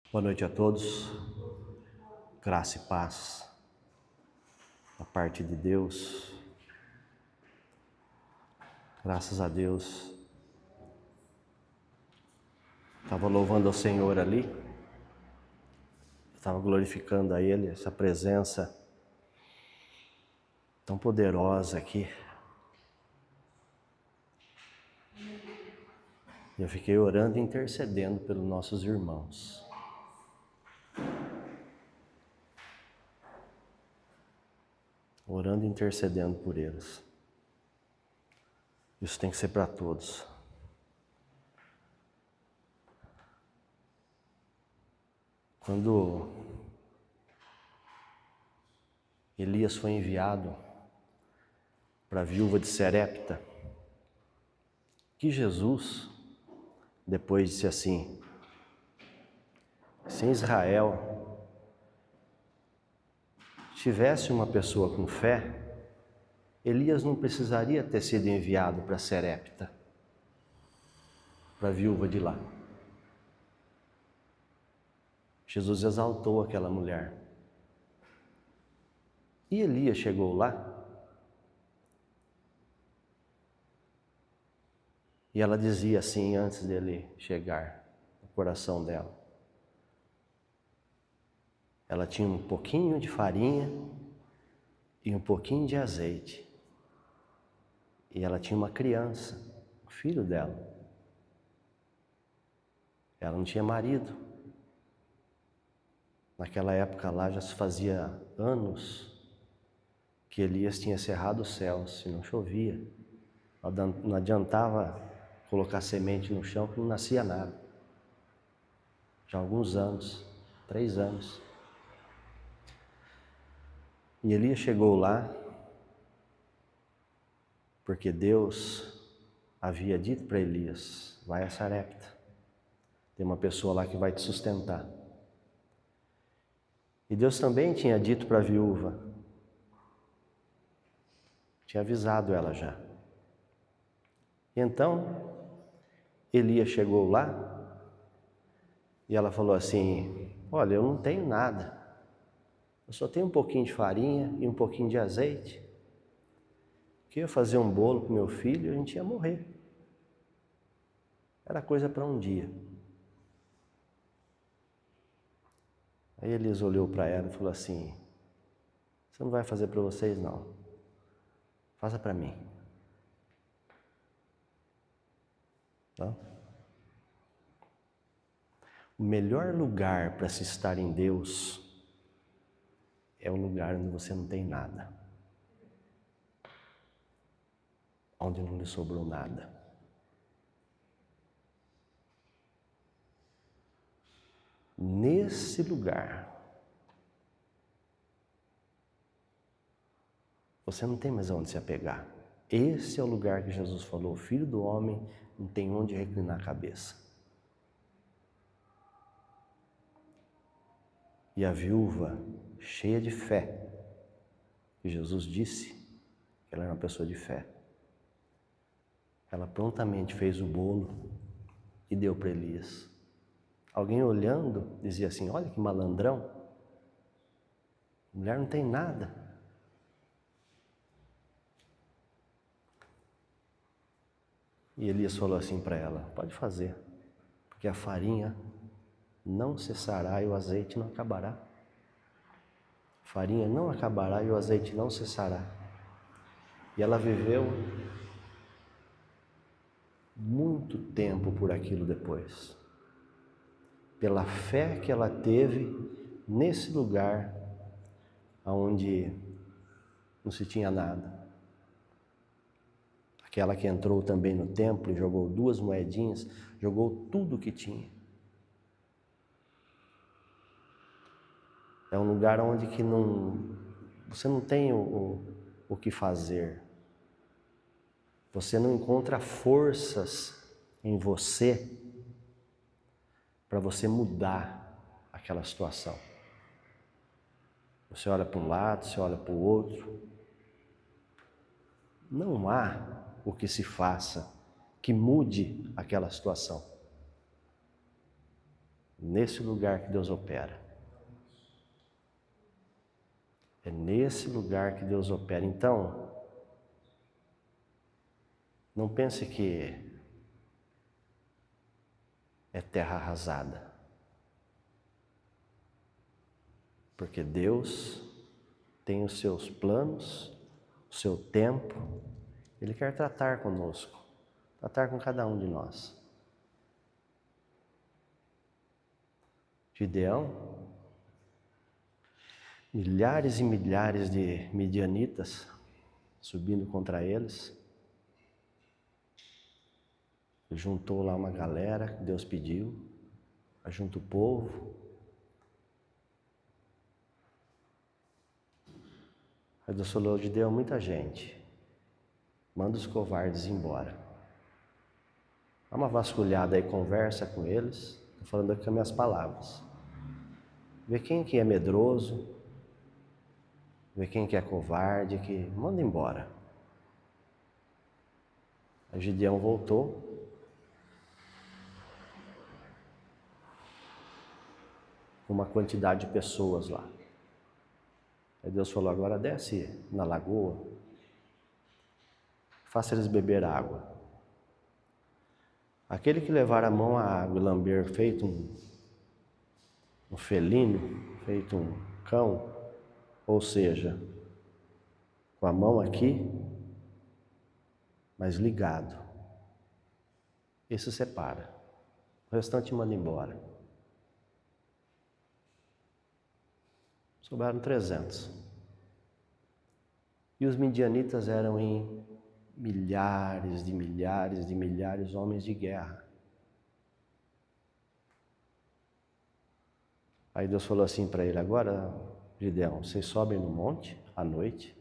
Boa noite a todos, graça e paz da parte de Deus. Graças a Deus. Estava louvando ao Senhor ali, estava glorificando a Ele, essa presença tão poderosa aqui. Eu fiquei orando e intercedendo pelos nossos irmãos. Orando e intercedendo por eles. Isso tem que ser para todos. Quando Elias foi enviado para a viúva de Serepta, que Jesus depois disse assim: se em Israel tivesse uma pessoa com fé, Elias não precisaria ter sido enviado para Serepta, para a viúva de lá. Jesus exaltou aquela mulher. E Elias chegou lá, e ela dizia assim, antes dele chegar, no coração dela. Ela tinha um pouquinho de farinha e um pouquinho de azeite. E ela tinha uma criança, o filho dela. Ela não tinha marido. Naquela época lá já se fazia anos que Elias tinha cerrado os céus, se não chovia. Não adiantava colocar semente no chão que não nascia nada. Já há alguns anos, 3 anos. E Elias chegou lá, porque Deus havia dito para Elias: vai a Sarepta, tem uma pessoa lá que vai te sustentar. E Deus também tinha dito para a viúva, tinha avisado ela já. Então, Elias chegou lá e ela falou assim: olha, eu não tenho nada, eu só tenho um pouquinho de farinha e um pouquinho de azeite, que eu ia fazer um bolo para o meu filho e a gente ia morrer. Era coisa para um dia. Aí Elias olhou para ela e falou assim: você não vai fazer para vocês não, faça para mim. Tá? O melhor lugar para se estar em Deus é o lugar onde você não tem nada, onde não lhe sobrou nada. Nesse lugar, você não tem mais aonde se apegar. Esse é o lugar que Jesus falou: o Filho do Homem não tem onde reclinar a cabeça. E a viúva, cheia de fé, que Jesus disse que ela era uma pessoa de fé, ela prontamente fez o bolo e deu para Elias. Alguém olhando dizia assim: olha que malandrão, a mulher não tem nada. E Elias falou assim para ela: pode fazer, porque a farinha não cessará e o azeite não acabará. A farinha não acabará e o azeite não cessará. E ela viveu muito tempo por aquilo depois, pela fé que ela teve nesse lugar onde não se tinha nada. Aquela que entrou também no templo e jogou 2 moedinhas, jogou tudo o que tinha. É um lugar onde que você não tem o que fazer. Você não encontra forças em você para você mudar aquela situação. Você olha para um lado, você olha para o outro. Não há o que se faça que mude aquela situação. Nesse lugar que Deus opera. É nesse lugar que Deus opera. Então, não pense que é terra arrasada. Porque Deus tem os seus planos, o seu tempo. Ele quer tratar conosco, tratar com cada um de nós. Gideão, milhares e milhares de midianitas subindo contra eles. Juntou lá uma galera que Deus pediu, junta o povo. Aí Deus falou: Gideão, muita gente, manda os covardes embora. Dá uma vasculhada aí, conversa com eles. Estou falando aqui com as minhas palavras. Vê quem que é medroso, vê quem que é covarde, que manda embora. Aí Gideão voltou, com uma quantidade de pessoas lá. Aí Deus falou: agora desce na lagoa, faça eles beber água. Aquele que levar a mão à água e lamber feito um felino, feito um cão, ou seja, com a mão aqui, mas ligado, esse separa, o restante manda embora. Sobraram 300. E os midianitas eram em milhares de milhares de milhares de homens de guerra. Aí Deus falou assim para ele: agora, Gideão, vocês sobem no monte à noite,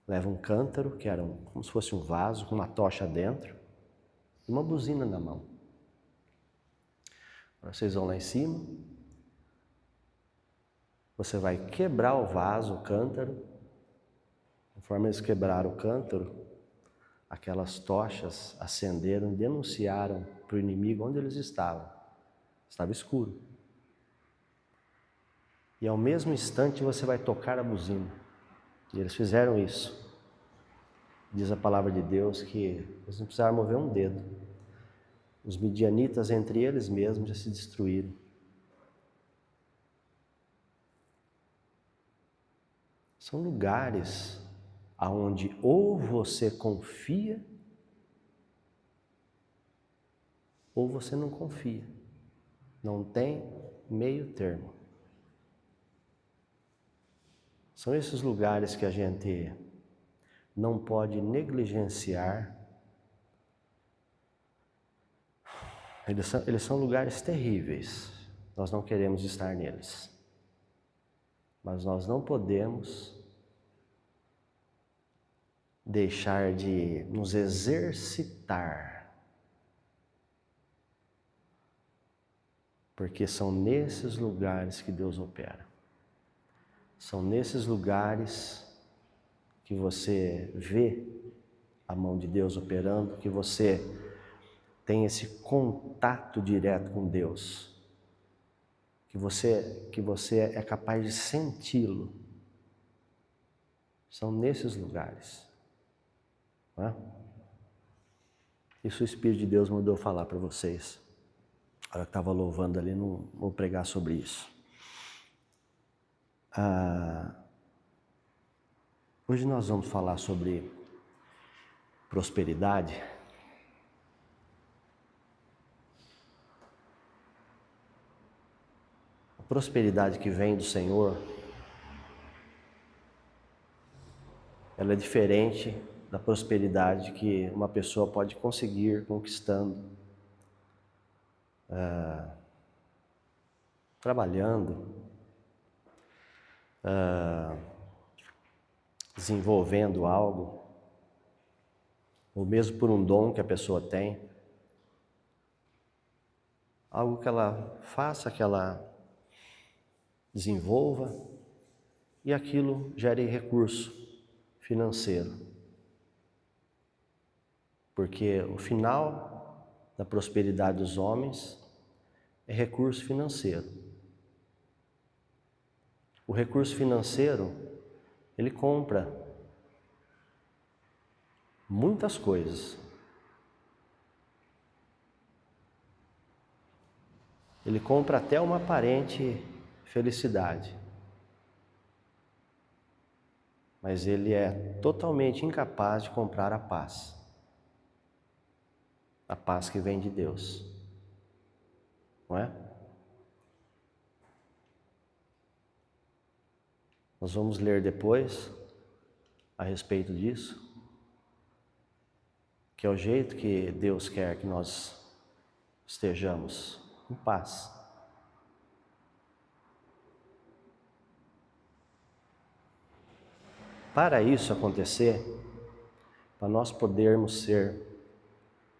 levam um cântaro, que era como se fosse um vaso, com uma tocha dentro, e uma buzina na mão. Agora vocês vão lá em cima, você vai quebrar o vaso, o cântaro. Conforme eles quebraram o cântaro, aquelas tochas acenderam e denunciaram para o inimigo onde eles estavam. Estava escuro. E ao mesmo instante você vai tocar a buzina. E eles fizeram isso. Diz a palavra de Deus que eles não precisaram mover um dedo. Os midianitas entre eles mesmos já se destruíram. São lugares aonde ou você confia ou você não confia. Não tem meio termo. São esses lugares que a gente não pode negligenciar. Eles são lugares terríveis. Nós não queremos estar neles. Mas nós não podemos deixar de nos exercitar, porque são nesses lugares que Deus opera. São nesses lugares que você vê a mão de Deus operando, que você tem esse contato direto com Deus, que você é capaz de senti-lo. São nesses lugares. Não é? Isso o Espírito de Deus mandou falar para vocês. A hora que estava louvando ali, não vou pregar sobre isso. Hoje nós vamos falar sobre prosperidade. A prosperidade que vem do Senhor, ela é diferente da prosperidade que uma pessoa pode conseguir conquistando, trabalhando, desenvolvendo algo, ou mesmo por um dom que a pessoa tem, algo que ela faça, que ela desenvolva e aquilo gere recurso financeiro. Porque o final da prosperidade dos homens é recurso financeiro. O recurso financeiro, ele compra muitas coisas. Ele compra até uma aparente felicidade. Mas ele é totalmente incapaz de comprar a paz. A paz que vem de Deus. Não é? Nós vamos ler depois a respeito disso, que é o jeito que Deus quer que nós estejamos em paz. Para isso acontecer, para nós podermos ser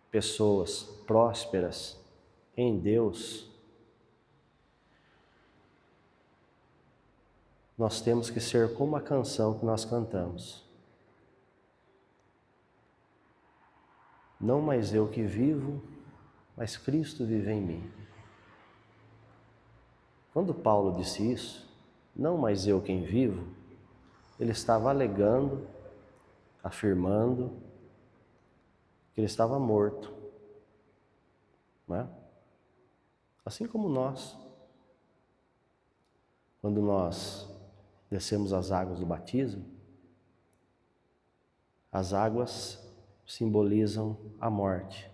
pessoas prósperas em Deus, nós temos que ser como a canção que nós cantamos. Não mais eu que vivo, mas Cristo vive em mim. Quando Paulo disse isso, não mais eu quem vivo, ele estava alegando, afirmando que ele estava morto, não é? Assim como nós, quando nós descemos as águas do batismo, as águas simbolizam a morte,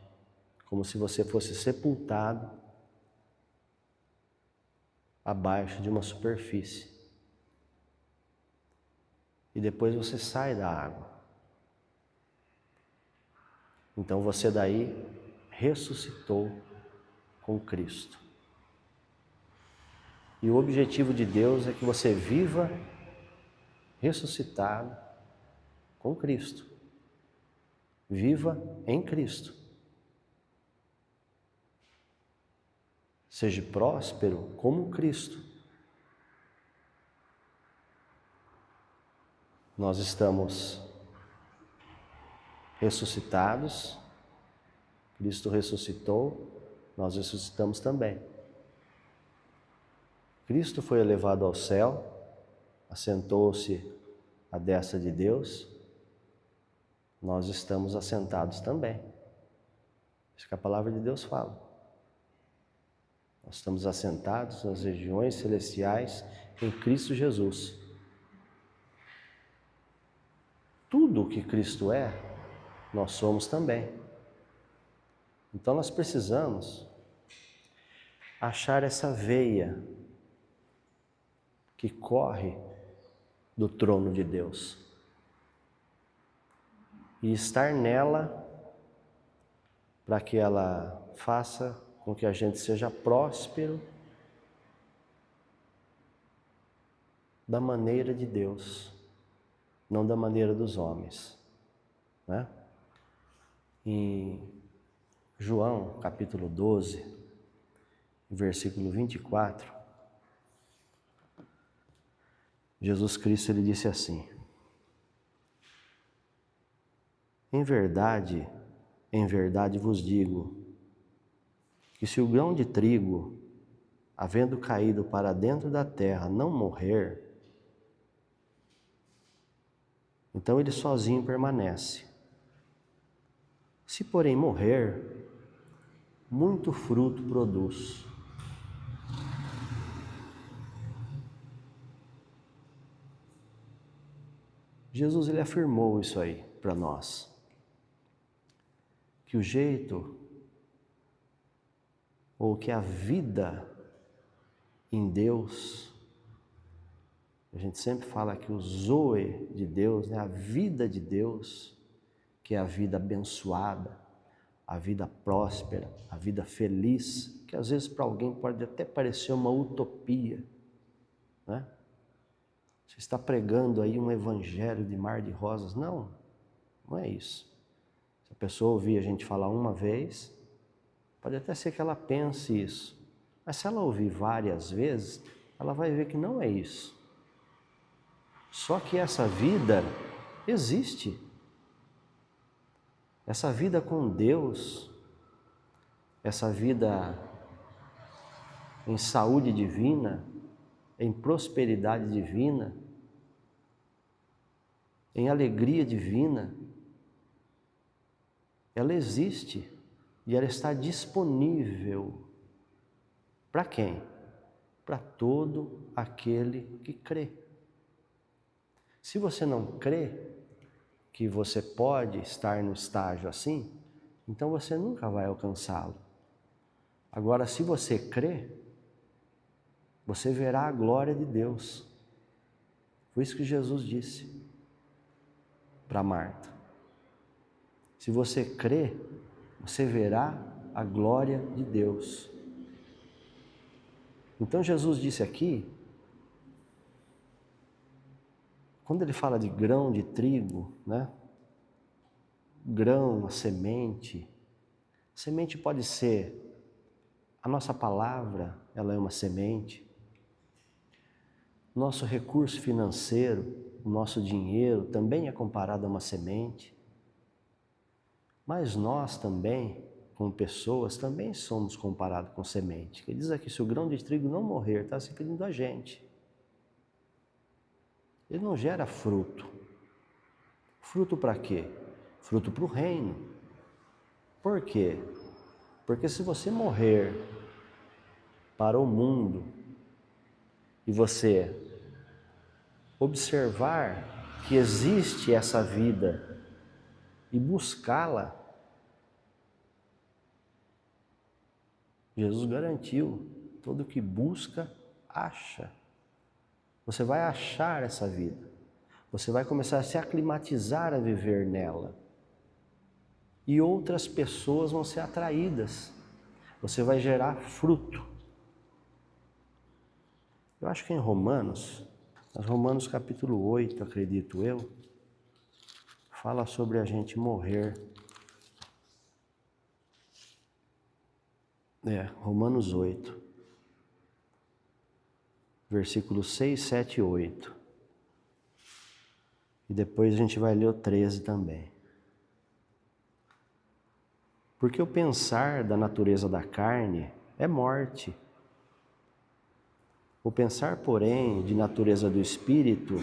como se você fosse sepultado abaixo de uma superfície. E depois você sai da água. Então você daí ressuscitou com Cristo. E o objetivo de Deus é que você viva ressuscitado com Cristo. Viva em Cristo. Seja próspero como Cristo. Nós estamos ressuscitados, Cristo ressuscitou, nós ressuscitamos também. Cristo foi elevado ao céu, assentou-se à destra de Deus, nós estamos assentados também. Isso que a palavra de Deus fala. Nós estamos assentados nas regiões celestiais em Cristo Jesus. Tudo o que Cristo é, nós somos também. Então nós precisamos achar essa veia que corre do trono de Deus e estar nela para que ela faça com que a gente seja próspero da maneira de Deus, não da maneira dos homens, né? Em João, capítulo 12, versículo 24, Jesus Cristo ele disse assim: em verdade vos digo, que se o grão de trigo, havendo caído para dentro da terra, não morrer, então ele sozinho permanece. Se porém morrer, muito fruto produz. Jesus ele afirmou isso aí para nós, que o jeito, ou que a vida em Deus, a gente sempre fala que o zoe de Deus, né? A vida de Deus, que é a vida abençoada, a vida próspera, a vida feliz, que às vezes para alguém pode até parecer uma utopia, né? Você está pregando aí um evangelho de mar de rosas. Não, não é isso. Se a pessoa ouvir a gente falar uma vez, pode até ser que ela pense isso. Mas se ela ouvir várias vezes, ela vai ver que não é isso. Só que essa vida existe. Essa vida com Deus, essa vida em saúde divina, em prosperidade divina, em alegria divina, ela existe e ela está disponível. Para quem? Para todo aquele que crê. Se você não crê que você pode estar no estágio assim, então você nunca vai alcançá-lo. Agora, se você crê, você verá a glória de Deus. Foi isso que Jesus disse para Marta. Se você crê, você verá a glória de Deus. Então Jesus disse aqui, quando ele fala de grão de trigo, né? Grão, a semente pode ser a nossa palavra, ela é uma semente. Nosso recurso financeiro, o nosso dinheiro também é comparado a uma semente. Mas nós também, como pessoas, também somos comparados com semente. Ele diz aqui, se o grão de trigo não morrer, está se referindo a gente. Ele não gera fruto. Fruto para quê? Fruto para o reino. Por quê? Porque se você morrer para o mundo e você observar que existe essa vida e buscá-la, Jesus garantiu, todo que busca, acha. Você vai achar essa vida. Você vai começar a se aclimatizar a viver nela. E outras pessoas vão ser atraídas. Você vai gerar fruto. Eu acho que em Romanos capítulo 8, acredito eu, fala sobre a gente morrer. Romanos 8, versículos 6, 7 e 8. E depois a gente vai ler o 13 também. Porque o pensar da natureza da carne é morte. O pensar, porém, de natureza do espírito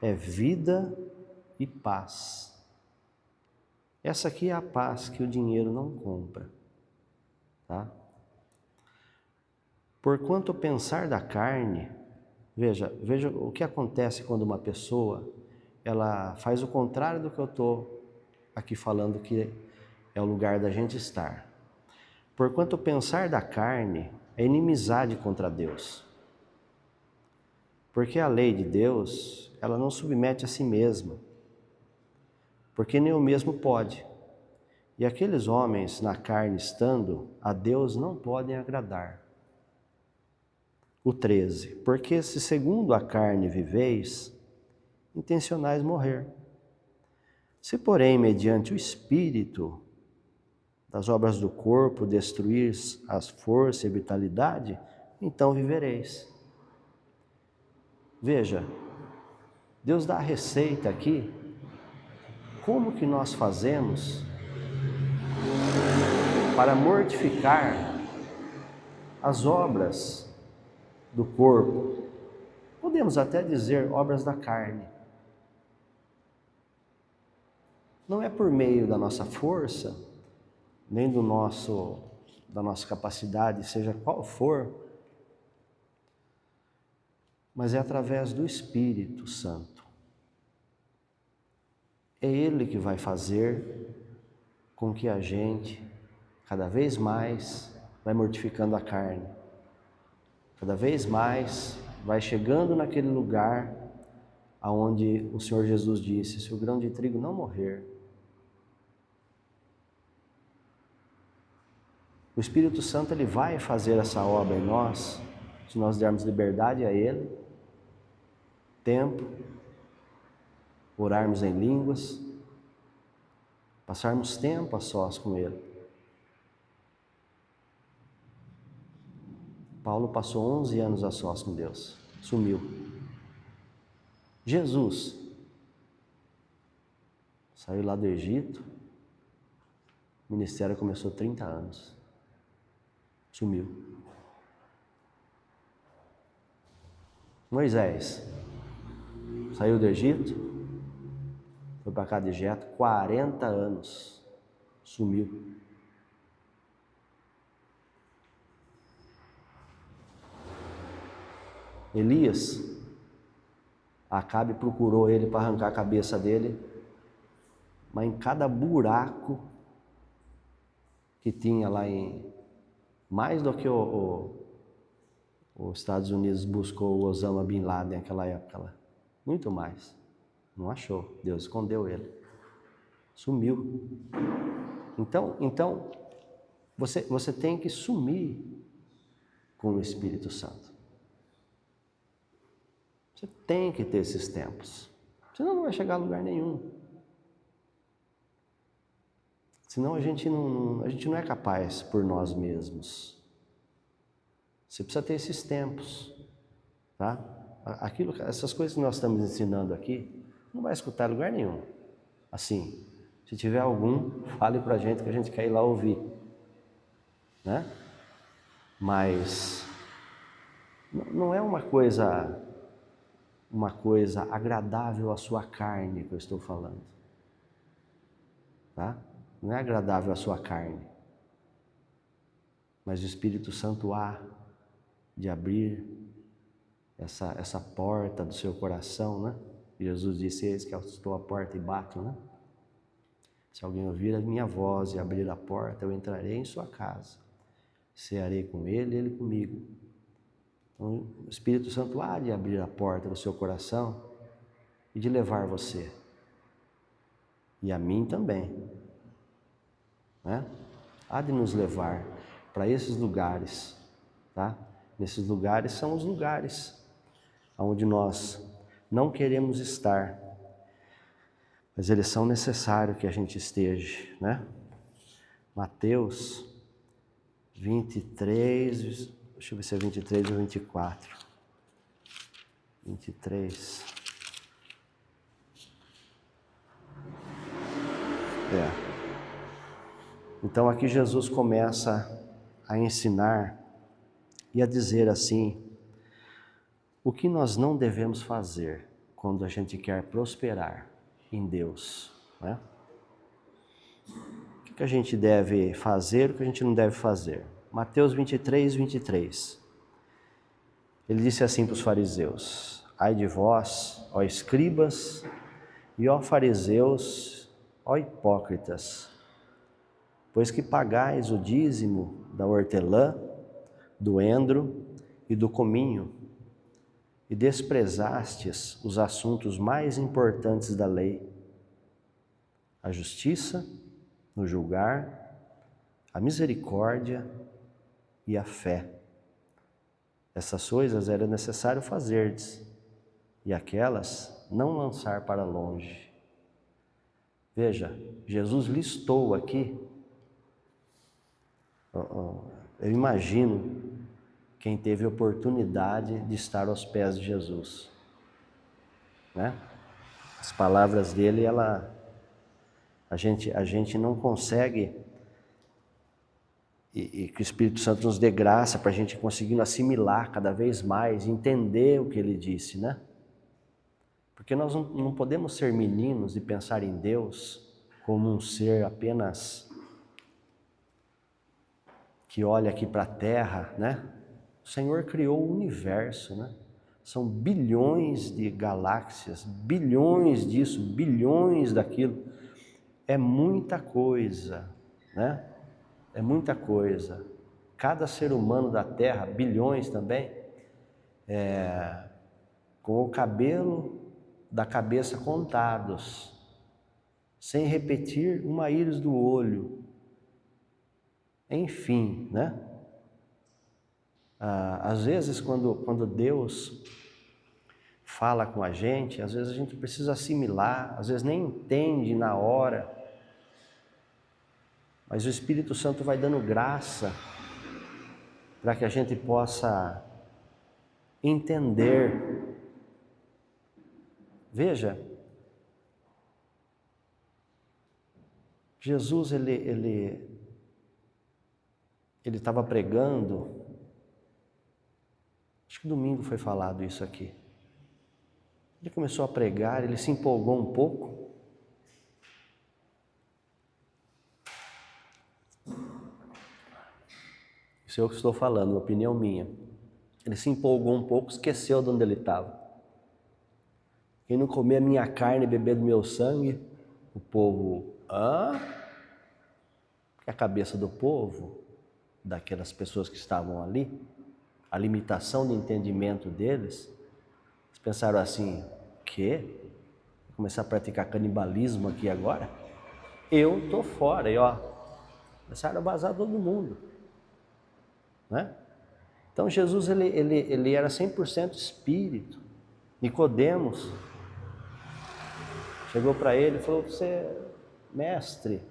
é vida e paz. Essa aqui é a paz que o dinheiro não compra, tá? Porquanto o pensar da carne, veja o que acontece quando uma pessoa, ela faz o contrário do que eu estou aqui falando que é o lugar da gente estar. Porquanto o pensar da carne é inimizade contra Deus. Porque a lei de Deus, ela não submete a si mesma, porque nem o mesmo pode. E aqueles homens na carne estando, a Deus não podem agradar. O 13, porque se segundo a carne viveis, intencionais morrer. Se porém mediante o Espírito das obras do corpo destruís as forças e vitalidade, então vivereis. Veja, Deus dá a receita aqui, como que nós fazemos para mortificar as obras do corpo. Podemos até dizer obras da carne. Não é por meio da nossa força, nem da nossa capacidade, seja qual for, mas é através do Espírito Santo. É Ele que vai fazer com que a gente, cada vez mais, vai mortificando a carne. Cada vez mais vai chegando naquele lugar aonde o Senhor Jesus disse, se o grão de trigo não morrer, o Espírito Santo ele vai fazer essa obra em nós, se nós dermos liberdade a Ele, tempo, orarmos em línguas, passarmos tempo a sós com Ele. Paulo passou 11 anos a sós com Deus, sumiu. Jesus saiu lá do Egito, o ministério começou 30 anos, sumiu. Moisés saiu do Egito, foi para cá de Egito, 40 anos, sumiu. Elias, Acabe procurou ele para arrancar a cabeça dele, mas em cada buraco que tinha lá mais do que os Estados Unidos buscou o Osama Bin Laden naquela época lá, muito mais, não achou, Deus escondeu ele, sumiu. Então você tem que sumir com o Espírito Santo. Você tem que ter esses tempos, senão não vai chegar a lugar nenhum. Senão a gente não é capaz por nós mesmos. Você precisa ter esses tempos, tá? Essas coisas que nós estamos ensinando aqui, não vai escutar em lugar nenhum. Assim, se tiver algum, fale pra gente que a gente quer ir lá ouvir, né? Mas não é uma coisa agradável à sua carne que eu estou falando, tá? Não é agradável à sua carne, mas o Espírito Santo há de abrir essa porta do seu coração, né? Jesus disse: eis que eu estou à porta e bato, né? Se alguém ouvir a minha voz e abrir a porta, eu entrarei em sua casa, cearei com ele e ele comigo. Então, o Espírito Santo há de abrir a porta do seu coração e de levar você, e a mim também, né? Há de nos levar para esses lugares, tá? Nesses lugares são os lugares onde nós não queremos estar, mas eles são necessários que a gente esteja, né? Mateus 23, deixa eu ver se é 23 ou 24. 23. Então aqui Jesus começa a ensinar e a dizer assim: o que nós não devemos fazer quando a gente quer prosperar em Deus, né? O que a gente deve fazer, o que a gente não deve fazer. Mateus 23, 23. Ele disse assim para os fariseus: ai de vós, ó escribas, e ó fariseus, ó hipócritas, pois que pagais o dízimo da hortelã, do endro e do cominho, e desprezastes os assuntos mais importantes da lei, a justiça, no julgar, a misericórdia e a fé. Essas coisas era necessário fazerdes, e aquelas não lançar para longe. Veja, Jesus listou aqui, eu imagino quem teve a oportunidade de estar aos pés de Jesus, né? As palavras dele, a gente não consegue, e que o Espírito Santo nos dê graça para a gente conseguir assimilar cada vez mais, entender o que ele disse, né? Porque nós não podemos ser meninos e pensar em Deus como um ser apenas que olha aqui para a terra, né? O Senhor criou o universo, né? São bilhões de galáxias, bilhões disso, bilhões daquilo. É muita coisa, né? É muita coisa. Cada ser humano da terra, bilhões também, com o cabelo da cabeça contados, sem repetir uma íris do olho. Enfim, né? Às vezes quando Deus fala com a gente, às vezes a gente precisa assimilar, às vezes nem entende na hora, mas o Espírito Santo vai dando graça para que a gente possa entender. Veja, Jesus ele estava pregando Acho que domingo foi falado isso aqui. Ele começou a pregar, ele se empolgou um pouco. Isso é o que estou falando, uma opinião minha. Ele se empolgou um pouco, esqueceu de onde ele estava. Quem não comer a minha carne e beber do meu sangue, o povo, Porque a cabeça do povo, daquelas pessoas que estavam ali, a limitação de entendimento deles, eles pensaram assim, o quê? Vou começar a praticar canibalismo aqui agora? Eu tô fora, e começaram a vazar todo mundo, né? Então Jesus, ele era 100% espírito. Nicodemos chegou para ele e falou, mestre,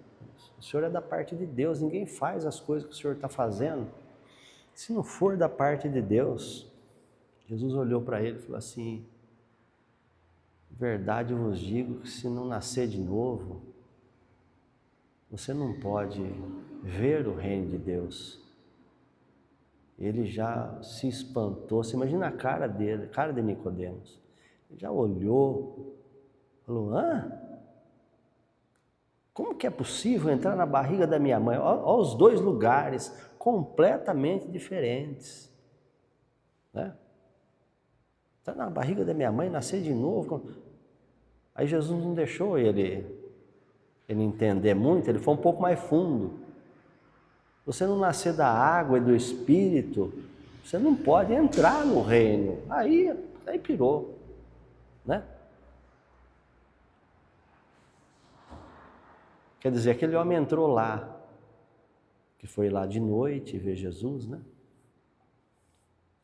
o senhor é da parte de Deus, ninguém faz as coisas que o senhor está fazendo. Se não for da parte de Deus, Jesus olhou para ele e falou assim, verdade eu vos digo que se não nascer de novo, você não pode ver o reino de Deus. Ele já se espantou, você imagina a cara dele, a cara de Nicodemos. Ele já olhou, falou, como que é possível entrar na barriga da minha mãe? Olha os dois lugares completamente diferentes, né? Entrar na barriga da minha mãe, nascer de novo. Aí Jesus não deixou ele entender muito, ele foi um pouco mais fundo. Você não nascer da água e do Espírito, você não pode entrar no reino. Aí pirou, né? Quer dizer, aquele homem entrou lá, que foi lá de noite ver Jesus, né?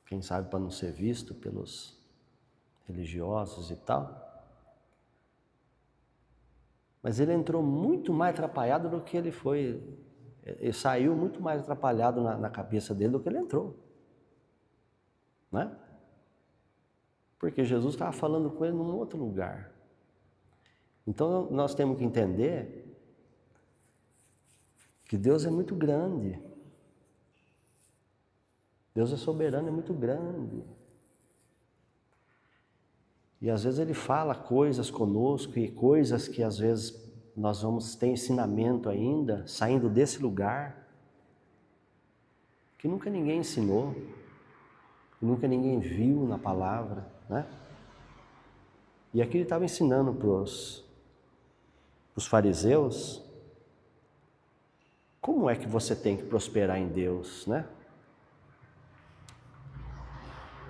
Quem sabe para não ser visto pelos religiosos e tal. Mas ele entrou muito mais atrapalhado do que ele foi. Ele saiu muito mais atrapalhado na cabeça dele do que ele entrou, né? Porque Jesus estava falando com ele num outro lugar. Então nós temos que entender que Deus é muito grande. Deus é soberano, é muito grande. E às vezes Ele fala coisas conosco e coisas que às vezes nós vamos ter ensinamento ainda, saindo desse lugar, que nunca ninguém ensinou, que nunca ninguém viu na palavra, né? E aqui Ele estava ensinando para os fariseus, como é que você tem que prosperar em Deus, né?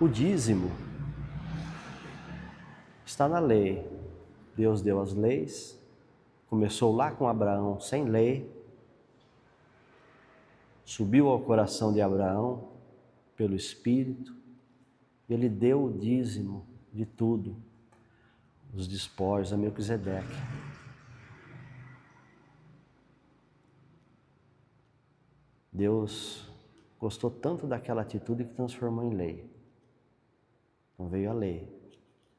O dízimo está na lei. Deus deu as leis, começou lá com Abraão sem lei, subiu ao coração de Abraão pelo Espírito, e ele deu o dízimo de tudo, os despojos a Melquisedeque. Deus gostou tanto daquela atitude que transformou em lei. Então veio a lei.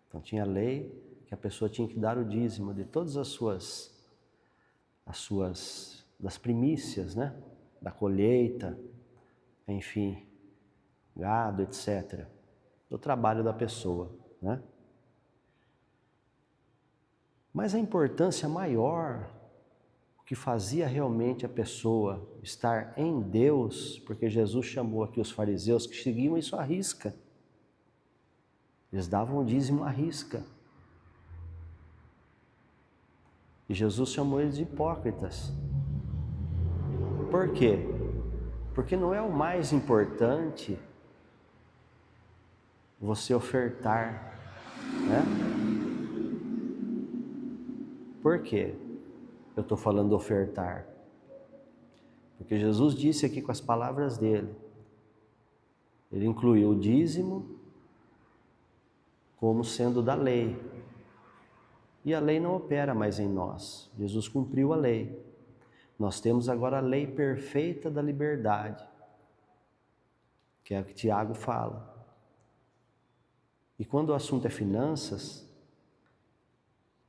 Então tinha a lei que a pessoa tinha que dar o dízimo de todas das primícias, né? Da colheita, enfim, gado, etc. Do trabalho da pessoa, né? Mas a importância maior, o que fazia realmente a pessoa estar em Deus, porque Jesus chamou aqui os fariseus que seguiam isso à risca. Eles davam o dízimo à risca. E Jesus chamou eles de hipócritas. Por quê? Porque não é o mais importante você ofertar, né? Por quê? Eu estou falando ofertar. Porque Jesus disse aqui com as palavras dele, ele incluiu o dízimo como sendo da lei. E a lei não opera mais em nós. Jesus cumpriu a lei. Nós temos agora a lei perfeita da liberdade, que é o que Tiago fala. E quando o assunto é finanças,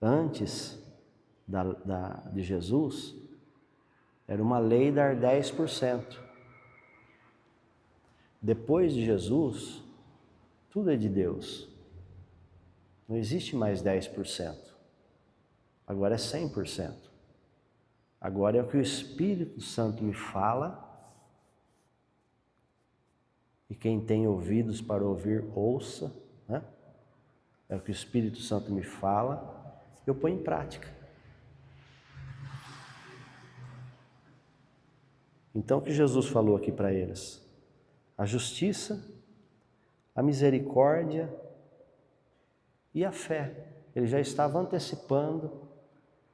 antes de Jesus, era uma lei dar 10%. Depois de Jesus, Tudo é de Deus. Não existe mais 10%. Agora é 100%. Agora é o que o Espírito Santo me fala. E quem tem ouvidos para ouvir, ouça, né? É o que o Espírito Santo me fala, eu ponho em prática. Então o que Jesus falou aqui para eles? A justiça, a misericórdia e a fé. Ele já estava antecipando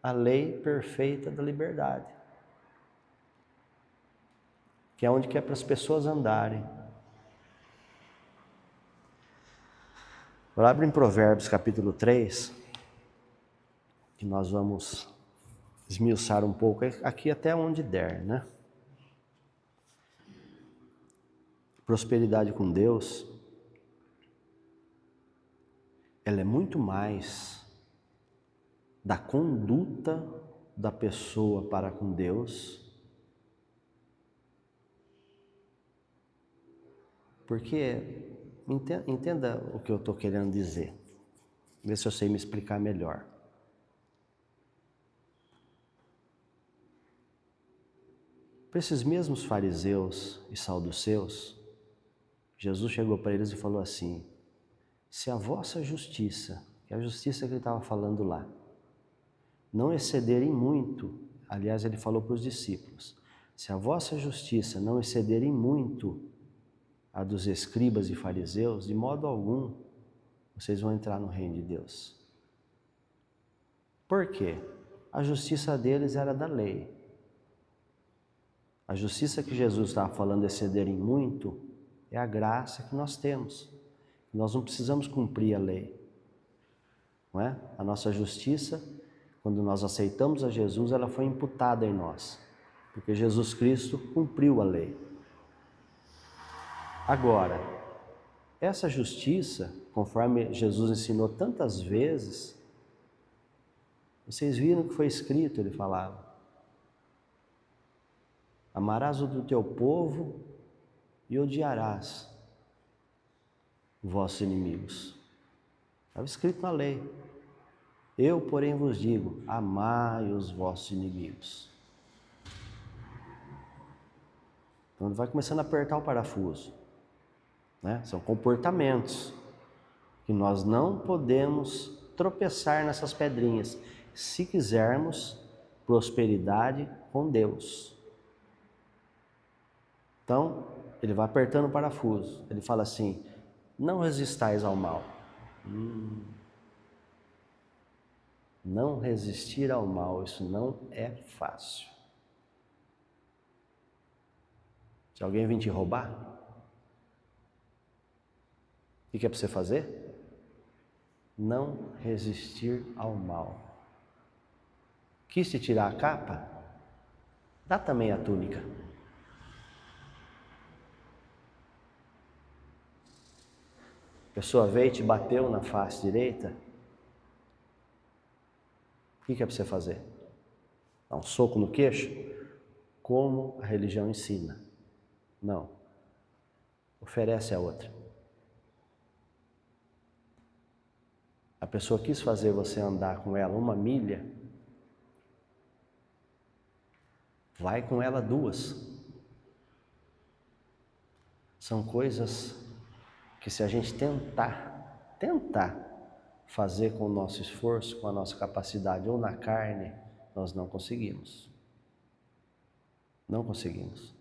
a lei perfeita da liberdade, que é onde que é para as pessoas andarem. Agora abre em Provérbios capítulo 3, que nós vamos esmiuçar um pouco aqui até onde der, né? Prosperidade com Deus, ela é muito mais da conduta da pessoa para com Deus, porque, entenda o que eu estou querendo dizer, vê se eu sei me explicar melhor. Para esses mesmos fariseus e saduceus, Jesus chegou para eles e falou assim: se a vossa justiça, que é a justiça que ele estava falando lá, não excederem muito, aliás, ele falou para os discípulos, se a vossa justiça não excederem muito a dos escribas e fariseus, de modo algum, vocês vão entrar no reino de Deus. Por quê? A justiça deles era da lei. A justiça que Jesus estava falando excederem muito é a graça que nós temos. Nós não precisamos cumprir a lei, não é? A nossa justiça, quando nós aceitamos a Jesus, ela foi imputada em nós, porque Jesus Cristo cumpriu a lei. Agora, essa justiça, conforme Jesus ensinou tantas vezes, vocês viram que foi escrito, ele falava: amarás o do teu povo e odiarás os vossos inimigos. Estava escrito na lei. Eu, porém, vos digo, amai os vossos inimigos. Então ele vai começando a apertar o parafuso, né? São comportamentos que nós não podemos tropeçar nessas pedrinhas, se quisermos prosperidade com Deus. Então, ele vai apertando o parafuso. Ele fala assim: não resistais ao mal. Não resistir ao mal, isso não é fácil. Se alguém vir te roubar, o que é para você fazer? Não resistir ao mal. Quis te tirar a capa? Dá também a túnica. A pessoa veio e te bateu na face direita, o que é para você fazer? Dar um soco no queixo? Como a religião ensina. Não. Oferece a outra. A pessoa quis fazer você andar com ela 1 milha, vai com ela 2. São coisas que, se a gente tentar fazer com o nosso esforço, com a nossa capacidade ou na carne, nós não conseguimos. Não conseguimos.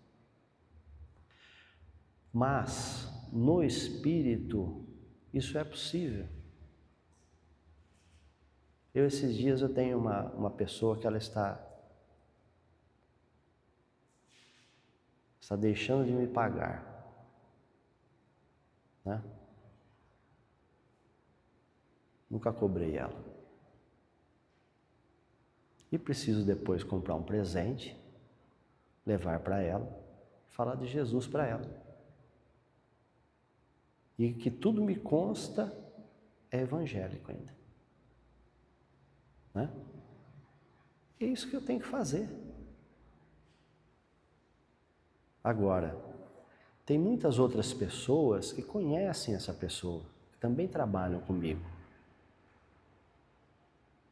Mas no Espírito isso é possível. Esses dias eu tenho uma pessoa que ela está deixando de me pagar, né? Nunca cobrei ela. E preciso depois comprar um presente, levar para ela, falar de Jesus para ela. E que tudo me consta é evangélico ainda, né? É isso que eu tenho que fazer. Agora, tem muitas outras pessoas que conhecem essa pessoa, que também trabalham comigo.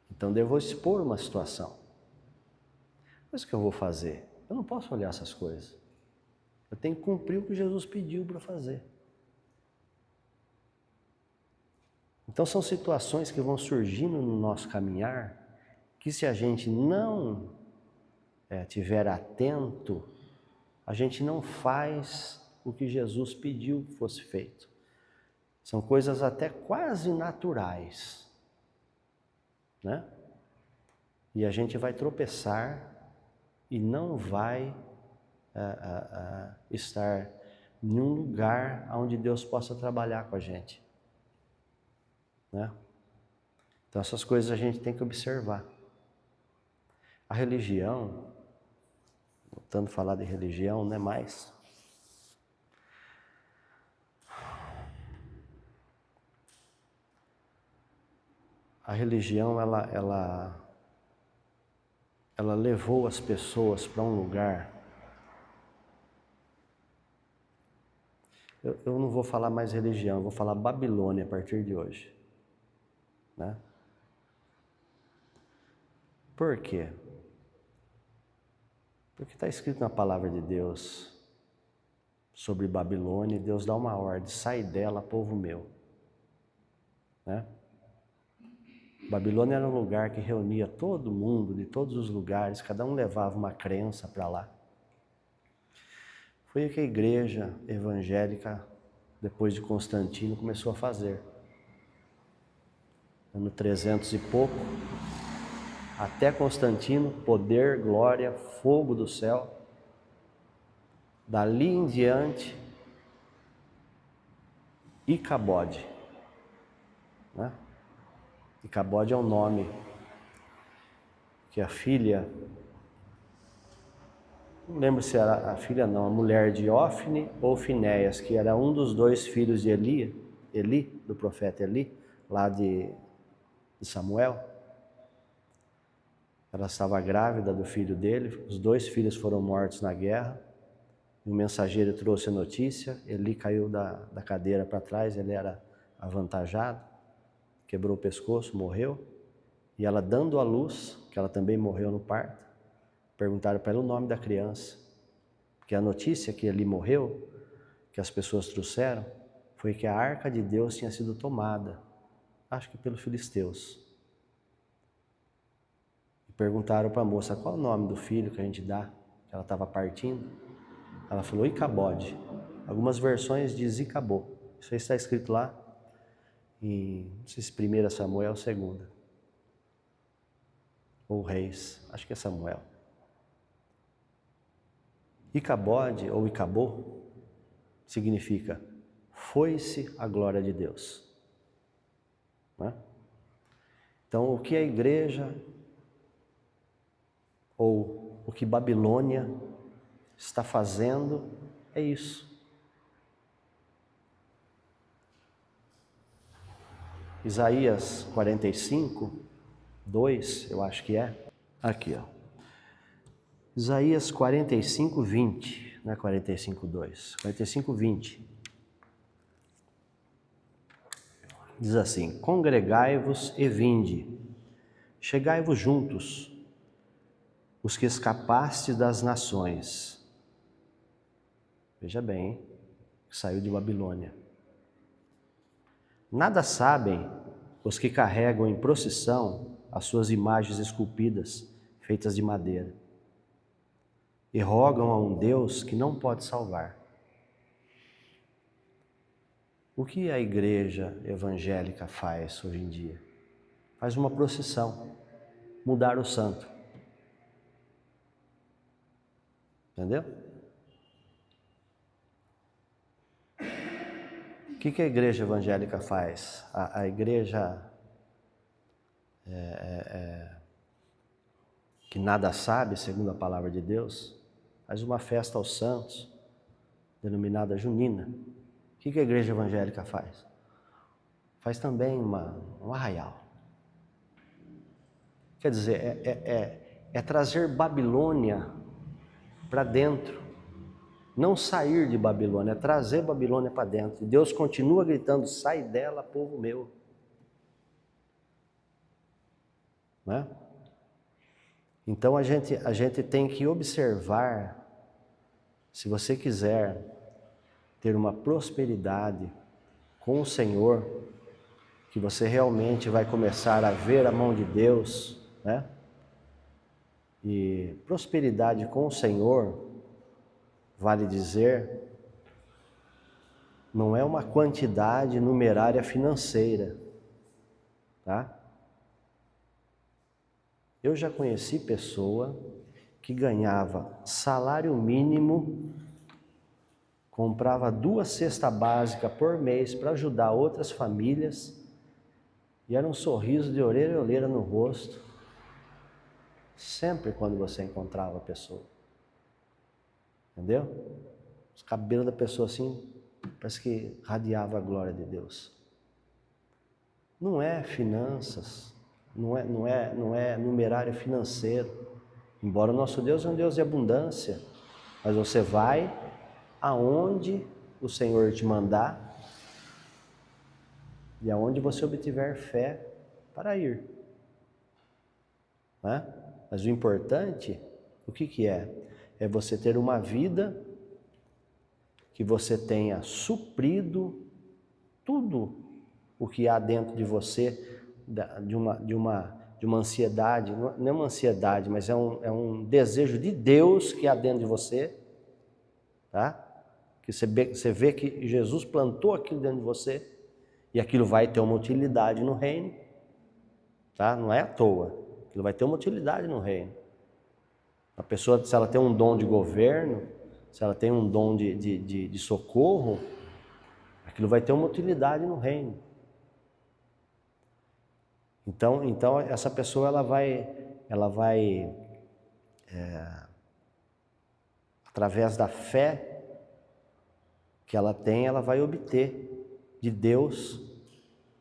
Então eu vou expor uma situação. Mas o que eu vou fazer? Eu não posso olhar essas coisas. Eu tenho que cumprir o que Jesus pediu para fazer. Então são situações que vão surgindo no nosso caminhar, que se a gente não estiver atento, a gente não faz o que Jesus pediu que fosse feito. São coisas até quase naturais, né? E a gente vai tropeçar e não vai estar em um lugar onde Deus possa trabalhar com a gente, né? Então essas coisas a gente tem que observar. A religião, voltando a falar de religião, não é mais. A religião, ela levou as pessoas para um lugar. Eu não vou falar mais religião, eu vou falar Babilônia a partir de hoje, né? Por quê? Porque está escrito na palavra de Deus sobre Babilônia, e Deus dá uma ordem: sai dela, povo meu, né? Babilônia era um lugar que reunia todo mundo, de todos os lugares, cada um levava uma crença para lá. Foi o que a igreja evangélica, depois de Constantino, começou a fazer. Ano 300 e pouco, até Constantino, poder, glória, fogo do céu. Dali em diante, Icabode, né? Icabode é o nome que a filha, não lembro se era a filha não, a mulher de Ofne ou Finéias, que era um dos dois filhos de Eli, do profeta Eli, lá de Samuel. Ela estava grávida do filho dele, os dois filhos foram mortos na guerra. O mensageiro trouxe a notícia, Eli caiu da cadeira para trás, ele era avantajado, quebrou o pescoço, morreu. E ela dando à luz, que ela também morreu no parto, perguntaram para ela o nome da criança. Porque a notícia que Eli morreu, que as pessoas trouxeram, foi que a arca de Deus tinha sido tomada, acho que pelos filisteus. E perguntaram para a moça: qual é o nome do filho que a gente dá? Ela estava partindo. Ela falou Icabode. Algumas versões diz Icabô. Isso aí está escrito lá em, não sei se 1 Samuel ou 2. Ou Reis, acho que é Samuel. Icabode ou Icabô significa foi-se a glória de Deus, né? Então o que a igreja ou o que Babilônia está fazendo é isso. Isaías 45, 2, eu acho que é. Aqui, ó. Isaías 45, 20. Não é 45, 2. 45, 20. Diz assim: congregai-vos e vinde, chegai-vos juntos, os que escapastes das nações. Veja bem, hein? Saiu de Babilônia. Nada sabem os que carregam em procissão as suas imagens esculpidas, feitas de madeira, e rogam a um Deus que não pode salvar. O que a igreja evangélica faz hoje em dia? Faz uma procissão, mudar o santo. Entendeu? O que a igreja evangélica faz? A igreja que nada sabe, segundo a palavra de Deus, faz uma festa aos santos, denominada junina. O que a igreja evangélica faz? Faz também um arraial. Quer dizer, é trazer Babilônia para dentro Não sair de Babilônia, é trazer Babilônia para dentro. E Deus continua gritando, sai dela, povo meu. Né? Então a gente tem que observar, se você quiser ter uma prosperidade com o Senhor, que você realmente vai começar a ver a mão de Deus, né? E prosperidade com o Senhor, vale dizer, não é uma quantidade numerária financeira, tá? Eu já conheci pessoa que ganhava salário mínimo, comprava 2 cestas básicas por mês para ajudar outras famílias, e era um sorriso de orelha a orelha no rosto, sempre quando você encontrava a pessoa. Entendeu? Os cabelos da pessoa assim, parece que radiava a glória de Deus. Não é finanças, não é numerário financeiro. Embora o nosso Deus é um Deus de abundância, mas você vai aonde o Senhor te mandar e aonde você obtiver fé para ir. Né? Mas o importante, o que é? É você ter uma vida que você tenha suprido tudo o que há dentro de você, de uma ansiedade, não é uma ansiedade, mas é um desejo de Deus que há dentro de você, tá? Que você vê que Jesus plantou aquilo dentro de você, e aquilo vai ter uma utilidade no reino, tá? Não é à toa, aquilo vai ter uma utilidade no reino. A pessoa, se ela tem um dom de governo, se ela tem um dom de socorro, aquilo vai ter uma utilidade no reino. Então essa pessoa ela vai através da fé que ela tem, ela vai obter de Deus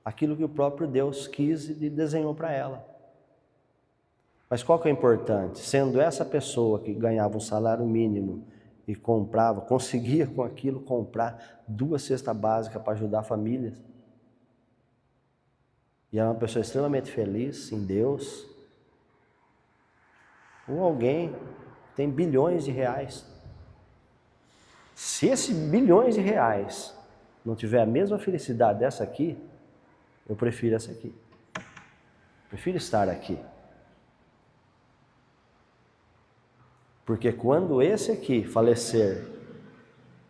aquilo que o próprio Deus quis e desenhou para ela. Mas qual que é importante? Sendo essa pessoa que ganhava um salário mínimo e conseguia com aquilo comprar 2 cestas básicas para ajudar famílias, e era uma pessoa extremamente feliz em Deus, ou alguém que tem bilhões de reais. Se esses bilhões de reais não tiver a mesma felicidade dessa aqui, eu prefiro essa aqui. Prefiro estar aqui. Porque quando esse aqui falecer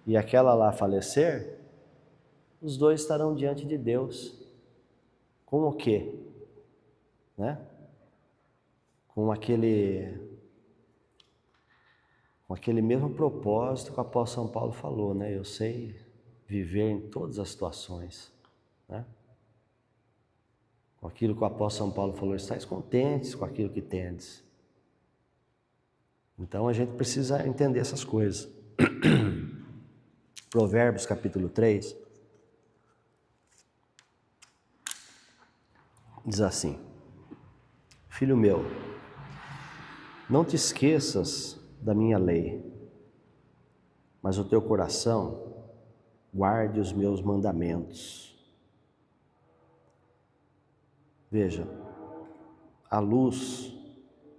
e aquela lá falecer, os dois estarão diante de Deus. Com o quê? Né? Com aquele mesmo propósito que o apóstolo São Paulo falou, né? Eu sei viver em todas as situações, né? Com aquilo que o apóstolo São Paulo falou, estáis contentes com aquilo que tendes. Então a gente precisa entender essas coisas. Provérbios capítulo 3 diz assim: Filho meu, não te esqueças da minha lei, mas o teu coração guarde os meus mandamentos. Veja, a luz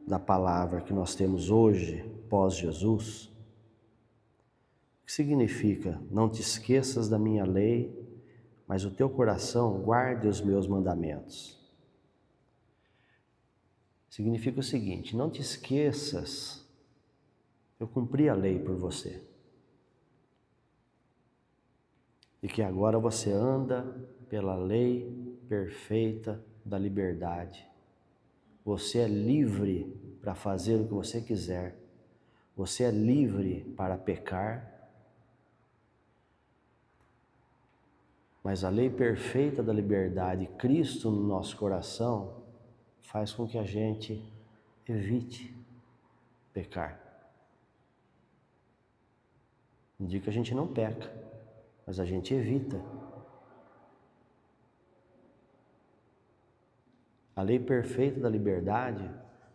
da palavra que nós temos hoje, pós-Jesus, o que significa? Não te esqueças da minha lei, mas o teu coração guarde os meus mandamentos. Significa o seguinte: não te esqueças, eu cumpri a lei por você. E que agora você anda pela lei perfeita da liberdade. Você é livre para fazer o que você quiser. Você é livre para pecar. Mas a lei perfeita da liberdade, Cristo no nosso coração, faz com que a gente evite pecar. Não digo que a gente não peca, mas a gente evita. A lei perfeita da liberdade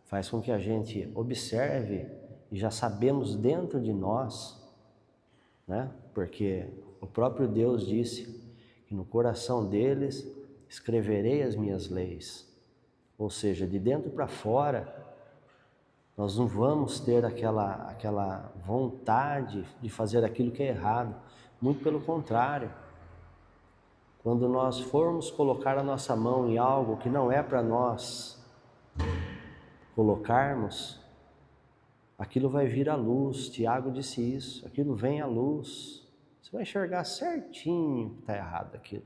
faz com que a gente observe e já sabemos dentro de nós né? Porque o próprio Deus disse que no coração deles escreverei as minhas leis. Ou seja, de dentro para fora, nós não vamos ter aquela vontade de fazer aquilo que é errado. Muito pelo contrário. Quando nós formos colocar a nossa mão em algo que não é para nós colocarmos, aquilo vai vir à luz. Tiago disse isso, aquilo vem à luz. Você vai enxergar certinho que está errado aquilo.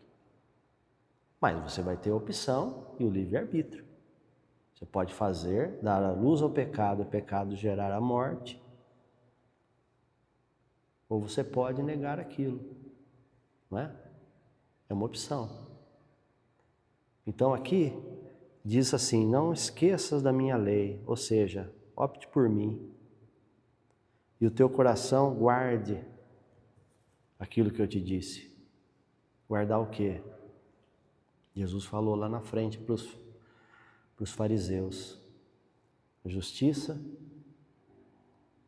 Mas você vai ter a opção e o livre-arbítrio. Você pode fazer, dar a luz ao pecado, o pecado gerar a morte. Ou você pode negar aquilo, não é? É uma opção. Então aqui diz assim, não esqueças da minha lei, ou seja, opte por mim. E o teu coração guarde aquilo que eu te disse. Guardar o quê? Jesus falou lá na frente para os fariseus. Justiça,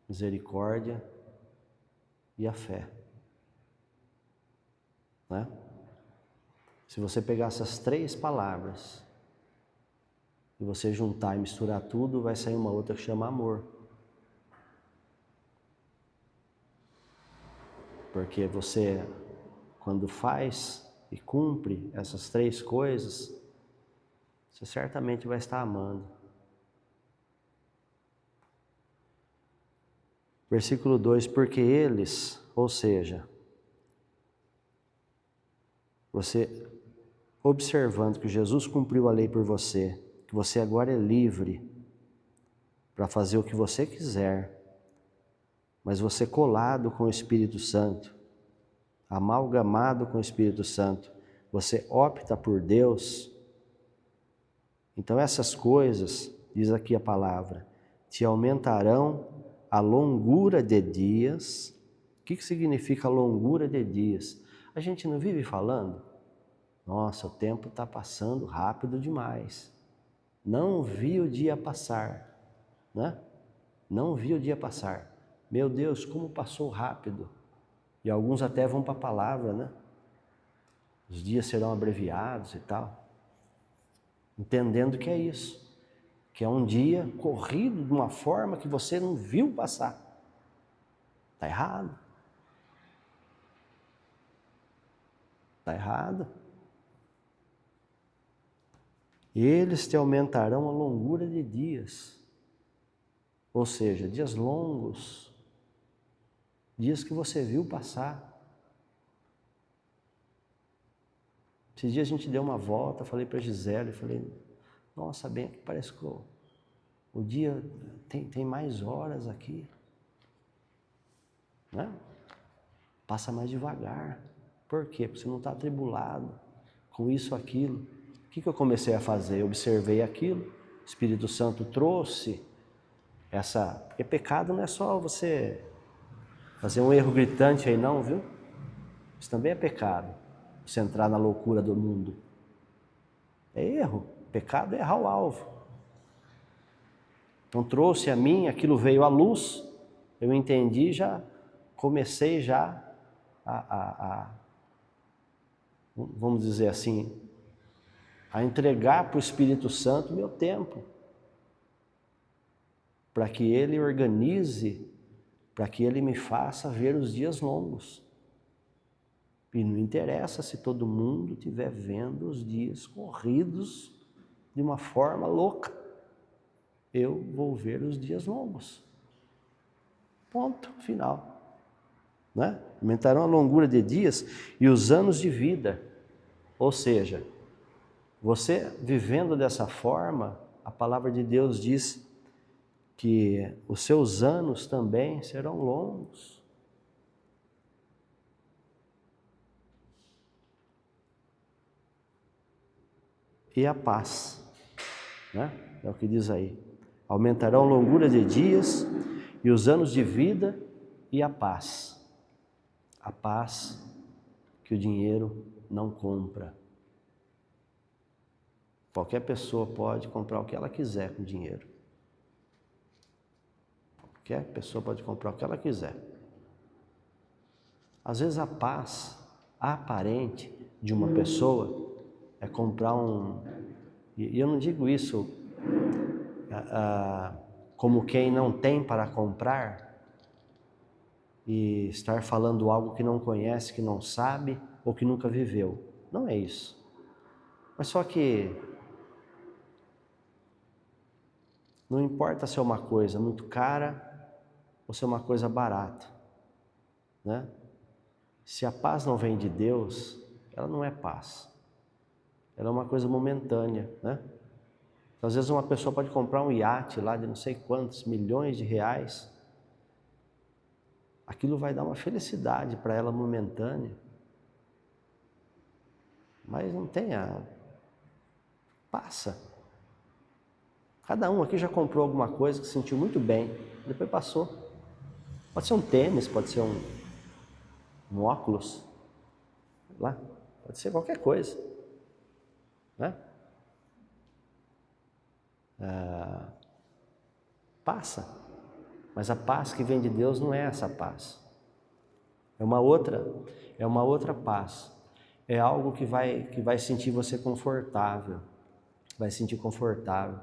misericórdia e a fé. Né? Se você pegar essas 3 palavras e você juntar e misturar tudo, vai sair uma outra que chama amor. Porque você, quando faz e cumpre essas 3 coisas, você certamente vai estar amando. Versículo 2, porque eles, ou seja, você observando que Jesus cumpriu a lei por você, que você agora é livre para fazer o que você quiser, mas você colado com o Espírito Santo, amalgamado com o Espírito Santo, você opta por Deus. Então essas coisas, diz aqui a palavra, te aumentarão a longura de dias. O que significa longura de dias? A gente não vive falando? Nossa, o tempo está passando rápido demais. Não vi o dia passar, né? Não vi o dia passar. Meu Deus, como passou rápido. E alguns até vão para a palavra, né? Os dias serão abreviados e tal. Entendendo que é isso. Que é um dia corrido de uma forma que você não viu passar. Está errado. Está errado. Eles te aumentarão a longura de dias. Ou seja, dias longos. Dias que você viu passar. Esses dias a gente deu uma volta, falei para a Gisele, falei, nossa, bem, parece que o dia tem mais horas aqui. Né? Passa mais devagar. Por quê? Porque você não está atribulado com isso, aquilo. O que eu comecei a fazer? Eu observei aquilo, o Espírito Santo trouxe essa... Porque pecado não é só você fazer um erro gritante aí não, viu? Isso também é pecado, você entrar na loucura do mundo. É erro, pecado é errar o alvo. Então trouxe a mim, aquilo veio à luz, eu entendi, já comecei já vamos dizer assim, a entregar para o Espírito Santo meu tempo, para que Ele organize, para que Ele me faça ver os dias longos. E não interessa se todo mundo estiver vendo os dias corridos de uma forma louca. Eu vou ver os dias longos. Ponto final. Né? Aumentarão a longura de dias e os anos de vida. Ou seja, você vivendo dessa forma, a palavra de Deus diz que os seus anos também serão longos. E a paz, né? É o que diz aí. Aumentarão a longura de dias e os anos de vida e a paz. A paz que o dinheiro não compra. Qualquer pessoa pode comprar o que ela quiser com dinheiro. Qualquer pessoa pode comprar o que ela quiser. Às vezes a paz aparente de uma pessoa é comprar e eu não digo isso como quem não tem para comprar e estar falando algo que não conhece, que não sabe ou que nunca viveu. Não é isso. Mas só que não importa se é uma coisa muito cara ou se é uma coisa barata, né? Se a paz não vem de Deus, ela não é paz. Ela é uma coisa momentânea, né? Às vezes uma pessoa pode comprar um iate lá de não sei quantos milhões de reais. Aquilo vai dar uma felicidade para ela momentânea. Mas não tem passa. Cada um aqui já comprou alguma coisa que se sentiu muito bem, depois passou. Pode ser um tênis, pode ser um óculos, lá, pode ser qualquer coisa, né? Passa, mas a paz que vem de Deus não é essa paz. É uma outra paz. É algo que vai sentir você confortável, vai sentir confortável.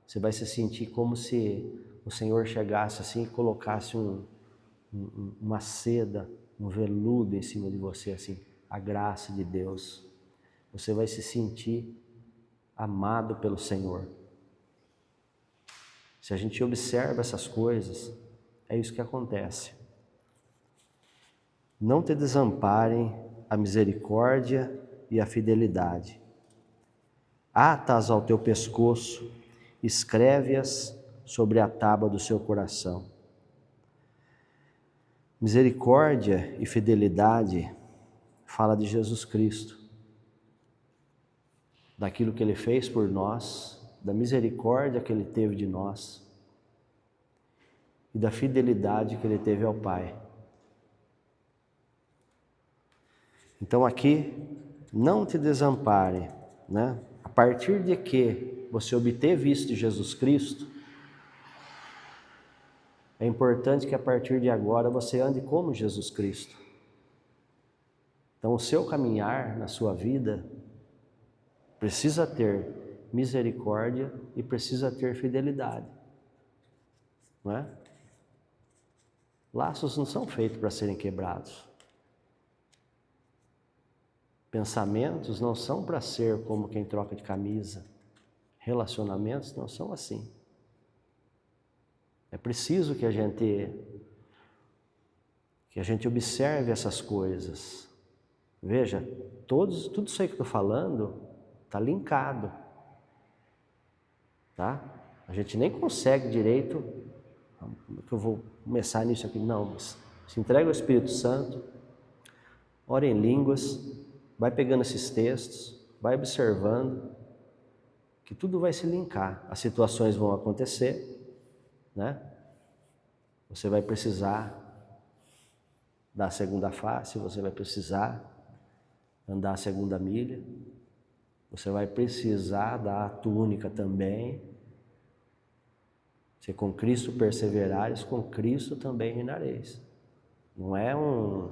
Você vai se sentir como se o Senhor chegasse assim e colocasse uma seda, um veludo em cima de você, assim, a graça de Deus. Você vai se sentir amado pelo Senhor. Se a gente observa essas coisas, é isso que acontece. Não te desamparem a misericórdia e a fidelidade. Ata-as ao teu pescoço, escreve-as sobre a tábua do seu coração. Misericórdia e fidelidade fala de Jesus Cristo, daquilo que Ele fez por nós, da misericórdia que Ele teve de nós e da fidelidade que Ele teve ao Pai. Então aqui, não te desampare, né? A partir de que você obteve isso de Jesus Cristo, é importante que a partir de agora você ande como Jesus Cristo. Então o seu caminhar na sua vida precisa ter misericórdia e precisa ter fidelidade, não é? Laços não são feitos para serem quebrados. Pensamentos não são para ser como quem troca de camisa. Relacionamentos não são assim. É preciso que a gente observe essas coisas. Veja, tudo isso aí que eu estou falando está linkado, tá? A gente nem consegue direito, que eu vou começar nisso aqui, não, mas se entrega ao Espírito Santo, ora em línguas, vai pegando esses textos, vai observando, que tudo vai se linkar, as situações vão acontecer, né? Você vai precisar dar a segunda face, você vai precisar andar a segunda milha, você vai precisar dar a túnica também. Se com Cristo perseverares, com Cristo também reinareis. Não é um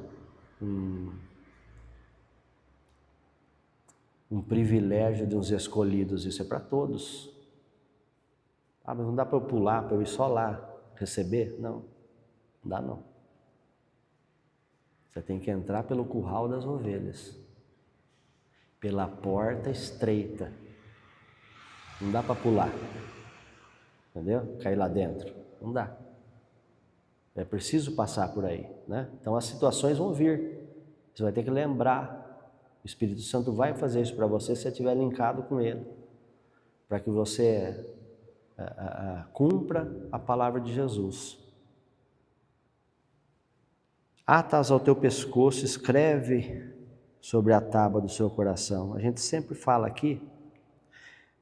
privilégio de uns escolhidos, isso é para todos. Ah, mas não dá para eu pular, para eu ir só lá receber? Não dá não. Você tem que entrar pelo curral das ovelhas, pela porta estreita. Não dá para pular, entendeu? Cair lá dentro, não dá. É preciso passar por aí, né? Então as situações vão vir, você vai ter que lembrar. O Espírito Santo vai fazer isso para você se você estiver linkado com Ele, para que você cumpra a palavra de Jesus. Atas ao teu pescoço, escreve sobre a tábua do seu coração. A gente sempre fala aqui,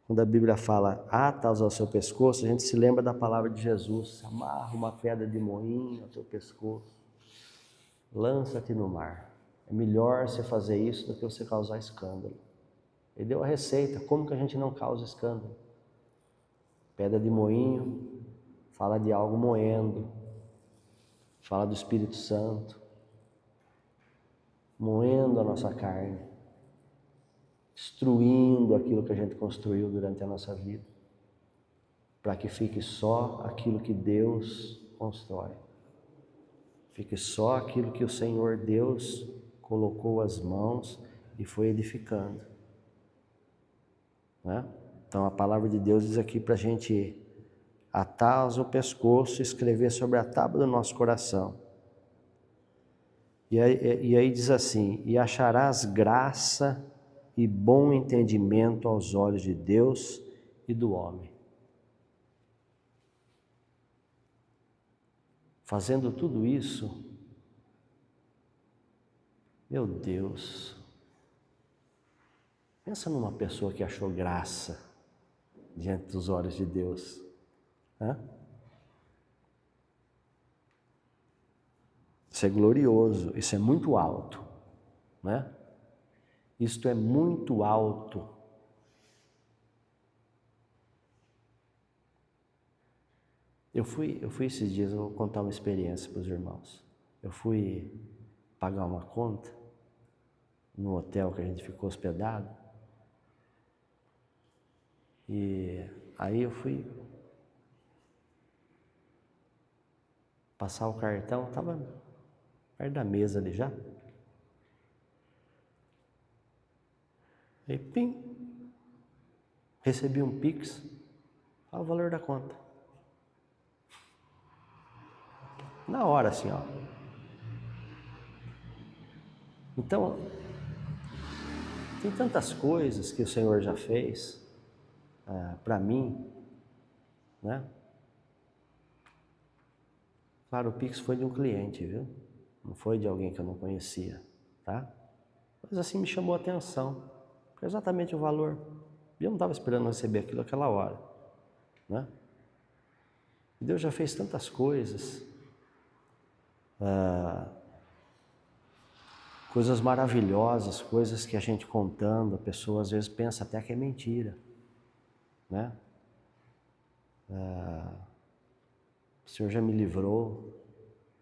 quando a Bíblia fala atas ao seu pescoço, a gente se lembra da palavra de Jesus. Amarra uma pedra de moinho ao teu pescoço, lança-te no mar. É melhor você fazer isso do que você causar escândalo. Ele deu a receita, como que a gente não causa escândalo? Pedra de moinho fala de algo moendo, fala do Espírito Santo. moendo a nossa carne, destruindo aquilo que a gente construiu durante a nossa vida, para que fique só aquilo que Deus constrói. Fique só aquilo que o Senhor Deus colocou as mãos e foi edificando. Né? Então a palavra de Deus diz aqui para a gente atar o pescoço e escrever sobre a tábua do nosso coração. E aí diz assim: e acharás graça e bom entendimento aos olhos de Deus e do homem. Fazendo tudo isso, meu Deus, pensa numa pessoa que achou graça diante dos olhos de Deus. Hã? Isso é glorioso, isso é muito alto, né? Isto é muito alto. Eu fui esses dias, eu vou contar uma experiência para os irmãos. Eu fui pagar uma conta no hotel que a gente ficou hospedado. E aí eu fui passar o cartão, estava perto da mesa ali já. Aí, pim, recebi um Pix, olha o valor da conta. Na hora, assim, ó. Então, tem tantas coisas que o Senhor já fez para mim, né? Claro, o Pix foi de um cliente, viu? Não foi de alguém que eu não conhecia, tá? Mas assim me chamou a atenção. Foi exatamente o valor. E eu não estava esperando receber aquilo naquela hora, né? Deus já fez tantas coisas, coisas maravilhosas, coisas que a gente contando, a pessoa às vezes pensa até que é mentira, né? O Senhor já me livrou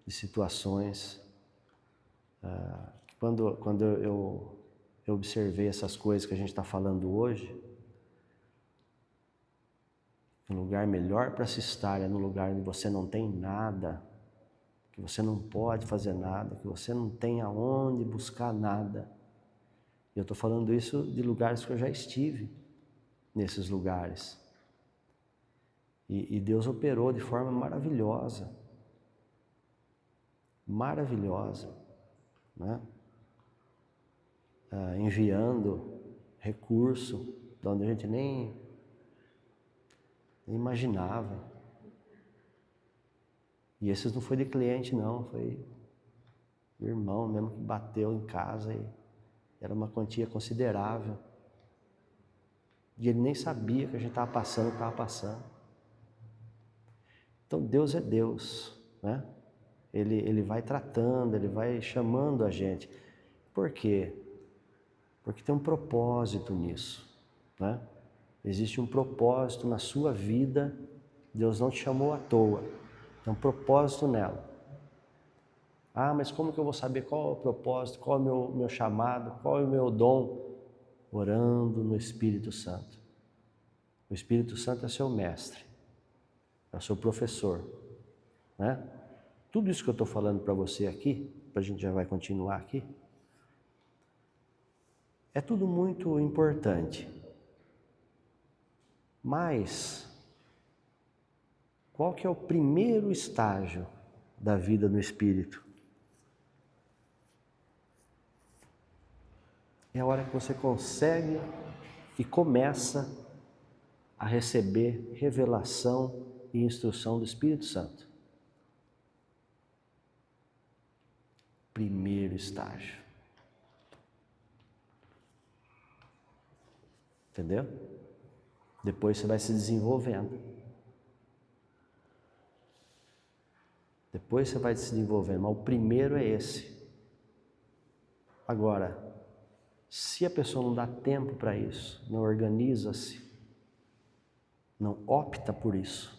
de situações que quando eu observei essas coisas que a gente está falando hoje, um lugar melhor para se estar é no lugar onde você não tem nada, que você não pode fazer nada, que você não tem aonde buscar nada. E eu estou falando isso de lugares que eu já estive, nesses lugares. E Deus operou de forma maravilhosa, né? Enviando recurso de onde a gente nem imaginava. E esses não foi de cliente não, foi do irmão mesmo que bateu em casa e era uma quantia considerável. E ele nem sabia que a gente estava passando o que estava passando. Então Deus é Deus, né? Ele vai tratando, Ele vai chamando a gente. Por quê? Porque tem um propósito nisso, né? Existe um propósito na sua vida, Deus não te chamou à toa, tem um propósito nela. Ah, mas como que eu vou saber qual é o propósito, qual é o meu chamado, qual é o meu dom? Orando no Espírito Santo. O Espírito Santo é seu mestre, é o seu professor, né? Tudo isso que eu estou falando para você aqui, a gente já vai continuar aqui, é tudo muito importante. Mas, qual que é o primeiro estágio da vida no Espírito? É a hora que você consegue e começa a receber revelação e instrução do Espírito Santo. Primeiro estágio. Entendeu? Depois você vai se desenvolvendo. Depois você vai se desenvolvendo, mas o primeiro é esse. Agora, se a pessoa não dá tempo para isso, não organiza-se, não opta por isso,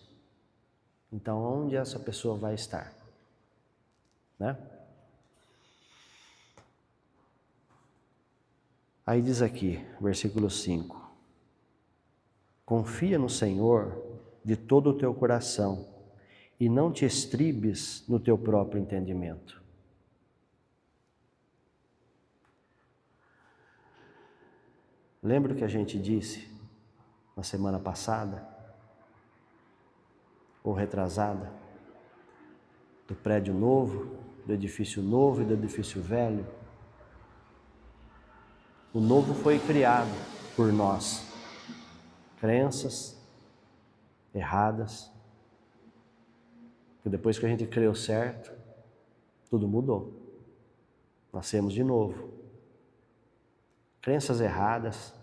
então onde essa pessoa vai estar? Né? Aí diz aqui, versículo 5: confia no Senhor de todo o teu coração e não te estribes no teu próprio entendimento. Lembra o que a gente disse na semana passada? Ou retrasada? Do prédio novo, do edifício novo e do edifício velho? O novo foi criado por nós. Crenças erradas. E depois que a gente creu certo, tudo mudou. Nascemos de novo. Crenças erradas,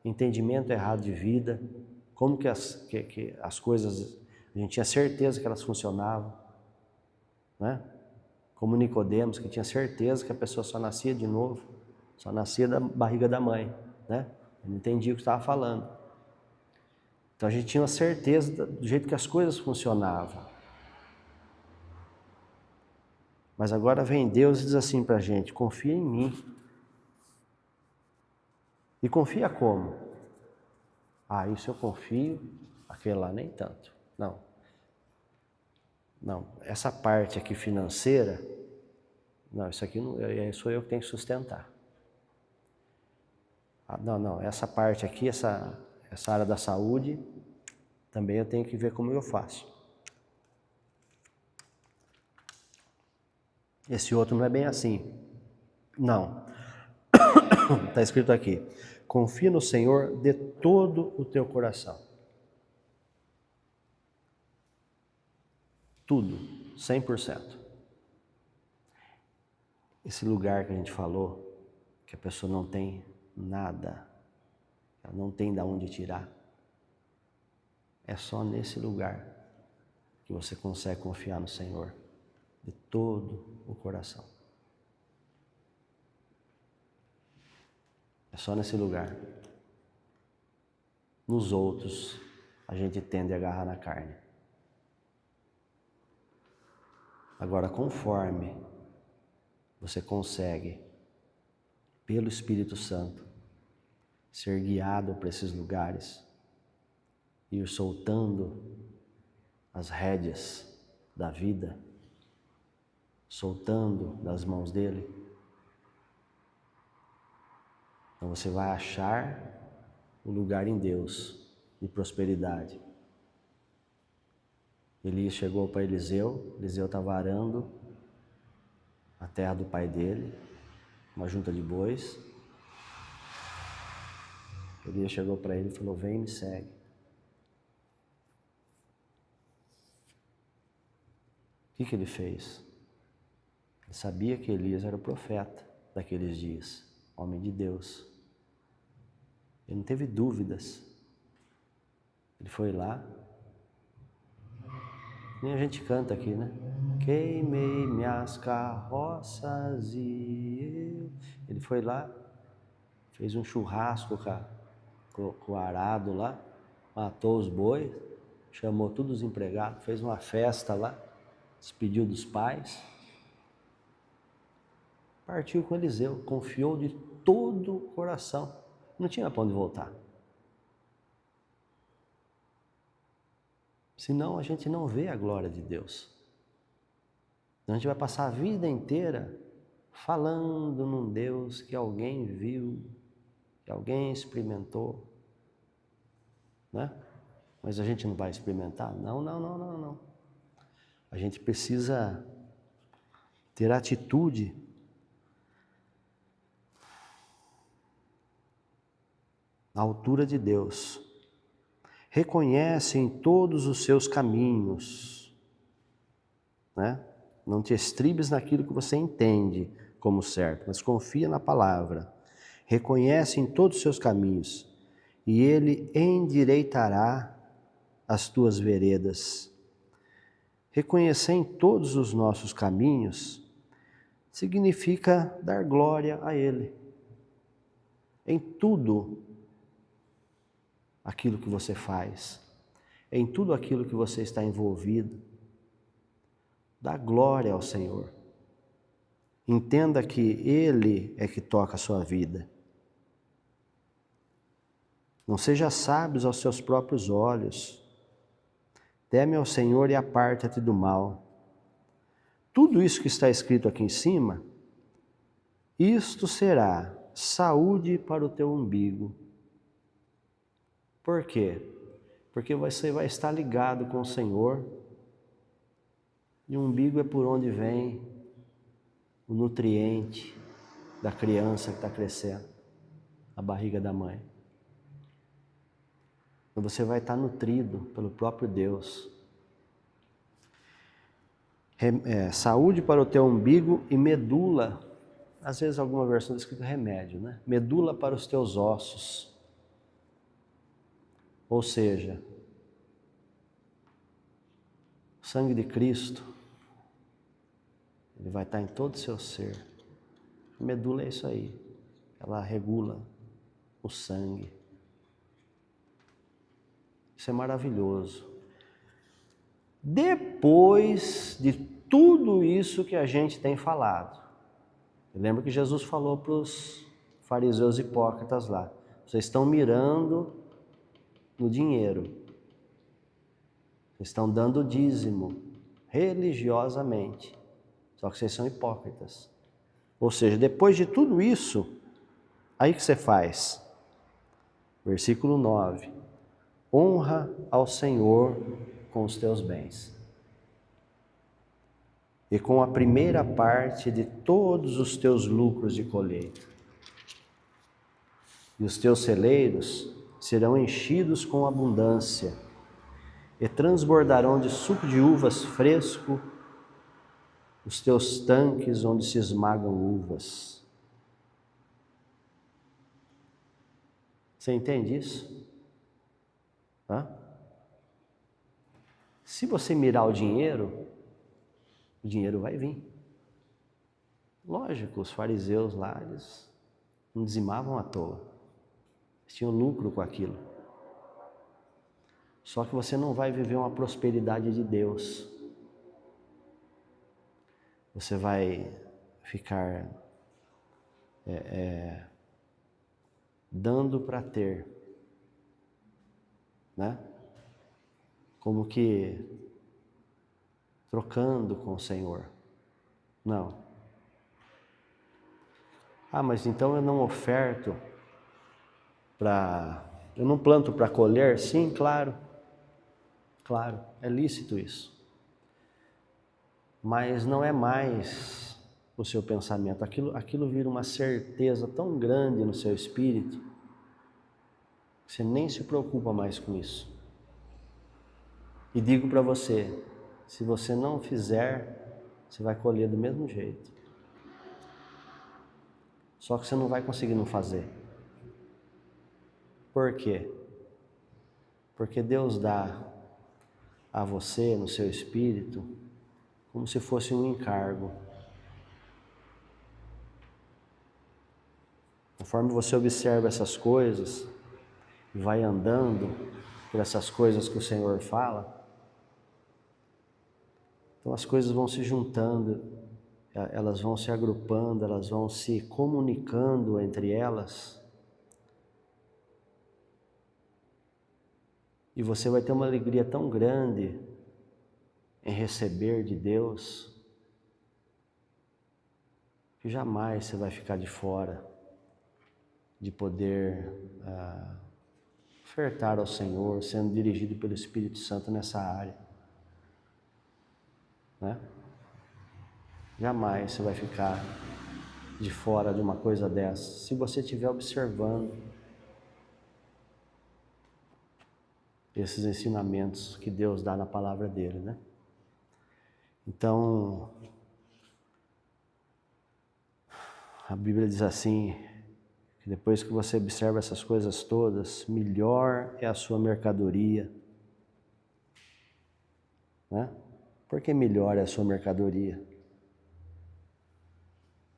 entendimento errado de vida, como que as coisas, a gente tinha certeza que elas funcionavam, né? Como Nicodemos, que tinha certeza que a pessoa só nascia de novo, só nascia da barriga da mãe, né? Ele não entendia o que estava falando. Então a gente tinha uma certeza do jeito que as coisas funcionavam. Mas agora vem Deus e diz assim para a gente: confia em mim. E confia como? Ah, isso eu confio, aquele lá nem tanto. Não, essa parte aqui financeira, não, isso aqui não, sou eu que tenho que sustentar. Ah, não, essa parte aqui, essa área da saúde, também eu tenho que ver como eu faço. Esse outro não é bem assim. Não. Está escrito aqui: confia no Senhor de todo o teu coração. Tudo, 100%. Esse lugar que a gente falou, que a pessoa não tem nada, ela não tem de onde tirar, é só nesse lugar que você consegue confiar no Senhor de todo o coração. É só nesse lugar. Nos outros, a gente tende a agarrar na carne. Agora, conforme você consegue, pelo Espírito Santo, ser guiado para esses lugares, ir soltando as rédeas da vida, soltando das mãos dele, então você vai achar o lugar em Deus de prosperidade. Elias chegou para Eliseu estava arando a terra do pai dele, uma junta de bois. Elias chegou para ele e falou: vem e me segue. O que ele fez? Ele sabia que Elias era o profeta daqueles dias, homem de Deus. Ele não teve dúvidas. Ele foi lá. Nem a gente canta aqui, né? Queimei minhas carroças e eu... Ele foi lá, fez um churrasco com o arado lá, matou os bois, chamou todos os empregados, fez uma festa lá, despediu dos pais. Partiu com Eliseu, confiou de todo o coração. Não tinha para onde voltar. Senão a gente não vê a glória de Deus. A gente vai passar a vida inteira falando num Deus que alguém viu, que alguém experimentou, né? Mas a gente não vai experimentar? Não. A gente precisa ter atitude à altura de Deus. Reconhece em todos os seus caminhos, né? Não te estribes naquilo que você entende como certo, mas confia na palavra. Reconhece em todos os seus caminhos, e Ele endireitará as tuas veredas. Reconhecer em todos os nossos caminhos significa dar glória a Ele. Em tudo aquilo que você faz, em tudo aquilo que você está envolvido, dá glória ao Senhor. Entenda que Ele é que toca a sua vida. Não seja sábios aos seus próprios olhos. Teme ao Senhor e aparta-te do mal. Tudo isso que está escrito aqui em cima, isto será saúde para o teu umbigo. Por quê? Porque você vai estar ligado com o Senhor, e o umbigo é por onde vem o nutriente da criança que está crescendo, a barriga da mãe. Então você vai estar nutrido pelo próprio Deus. Saúde para o teu umbigo e medula, às vezes alguma versão está escrito remédio, né? Medula para os teus ossos. Ou seja, o sangue de Cristo, ele vai estar em todo o seu ser. A medula é isso aí, ela regula o sangue. Isso é maravilhoso. Depois de tudo isso que a gente tem falado, lembra que Jesus falou para os fariseus hipócritas lá: vocês estão mirando no dinheiro, vocês estão dando dízimo religiosamente, só que vocês são hipócritas. Ou seja, depois de tudo isso, aí que você faz? Versículo 9: honra ao Senhor com os teus bens e com a primeira parte de todos os teus lucros de colheita. E os teus celeiros serão enchidos com abundância e transbordarão de suco de uvas fresco os teus tanques onde se esmagam uvas. Você entende isso? Hã? Se você mirar o dinheiro vai vir. Lógico, os fariseus lá, eles não dizimavam à toa. Eles tinham lucro com aquilo. Só que você não vai viver uma prosperidade de Deus. Você vai ficar dando para ter, né? Como que trocando com o Senhor. Não. Ah, mas então eu não oferto eu não planto para colher? Sim, claro. Claro, é lícito isso. Mas não é mais o seu pensamento. Aquilo vira uma certeza tão grande no seu espírito, que você nem se preocupa mais com isso. E digo para você, se você não fizer, você vai colher do mesmo jeito. Só que você não vai conseguir não fazer. Por quê? Porque Deus dá a você, no seu espírito, como se fosse um encargo. Conforme você observa essas coisas e vai andando por essas coisas que o Senhor fala, então as coisas vão se juntando, elas vão se agrupando, elas vão se comunicando entre elas. E você vai ter uma alegria tão grande em receber de Deus, que jamais você vai ficar de fora de poder ofertar ao Senhor, sendo dirigido pelo Espírito Santo nessa área, né? Jamais você vai ficar de fora de uma coisa dessa, se você estiver observando esses ensinamentos que Deus dá na palavra dele, né? Então, a Bíblia diz assim, que depois que você observa essas coisas todas, melhor é a sua mercadoria, né? Por que melhor é a sua mercadoria?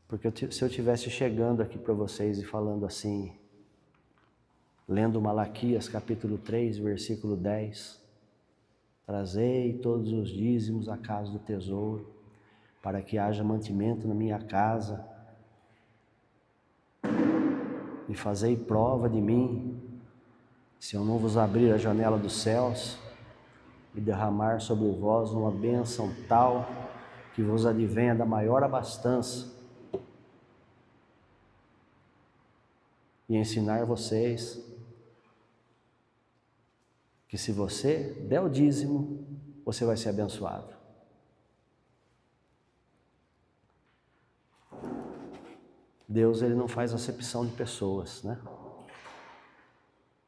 Porque se eu estivesse chegando aqui para vocês e falando assim, lendo Malaquias capítulo 3, versículo 10, trazei todos os dízimos à casa do tesouro, para que haja mantimento na minha casa, e fazei prova de mim, se eu não vos abrir a janela dos céus e derramar sobre vós uma bênção tal que vos advenha da maior abastança, e ensinar vocês que se você der o dízimo, você vai ser abençoado. Deus, ele não faz acepção de pessoas, né?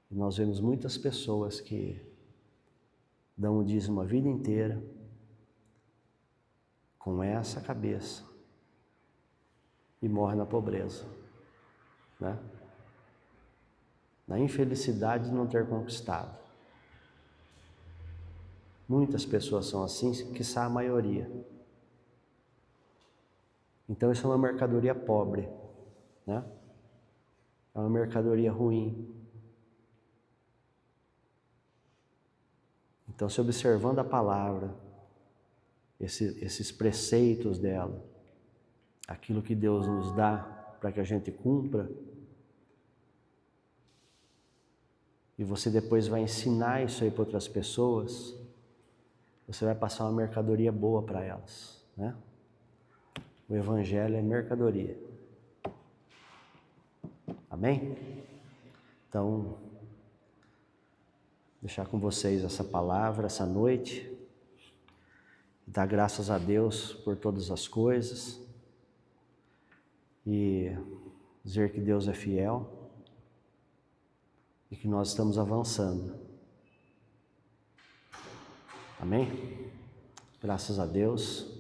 E nós vemos muitas pessoas que dão o dízimo a vida inteira com essa cabeça e morrem na pobreza, né? Na infelicidade de não ter conquistado. Muitas pessoas são assim, quiçá a maioria. Então isso é uma mercadoria pobre, né? É uma mercadoria ruim. Então, se observando a palavra, esses preceitos dela, aquilo que Deus nos dá para que a gente cumpra, e você depois vai ensinar isso aí para outras pessoas, você vai passar uma mercadoria boa para elas, né? O Evangelho é mercadoria. Amém? Então, deixar com vocês essa palavra, essa noite, dar graças a Deus por todas as coisas e dizer que Deus é fiel e que nós estamos avançando. Amém? Graças a Deus.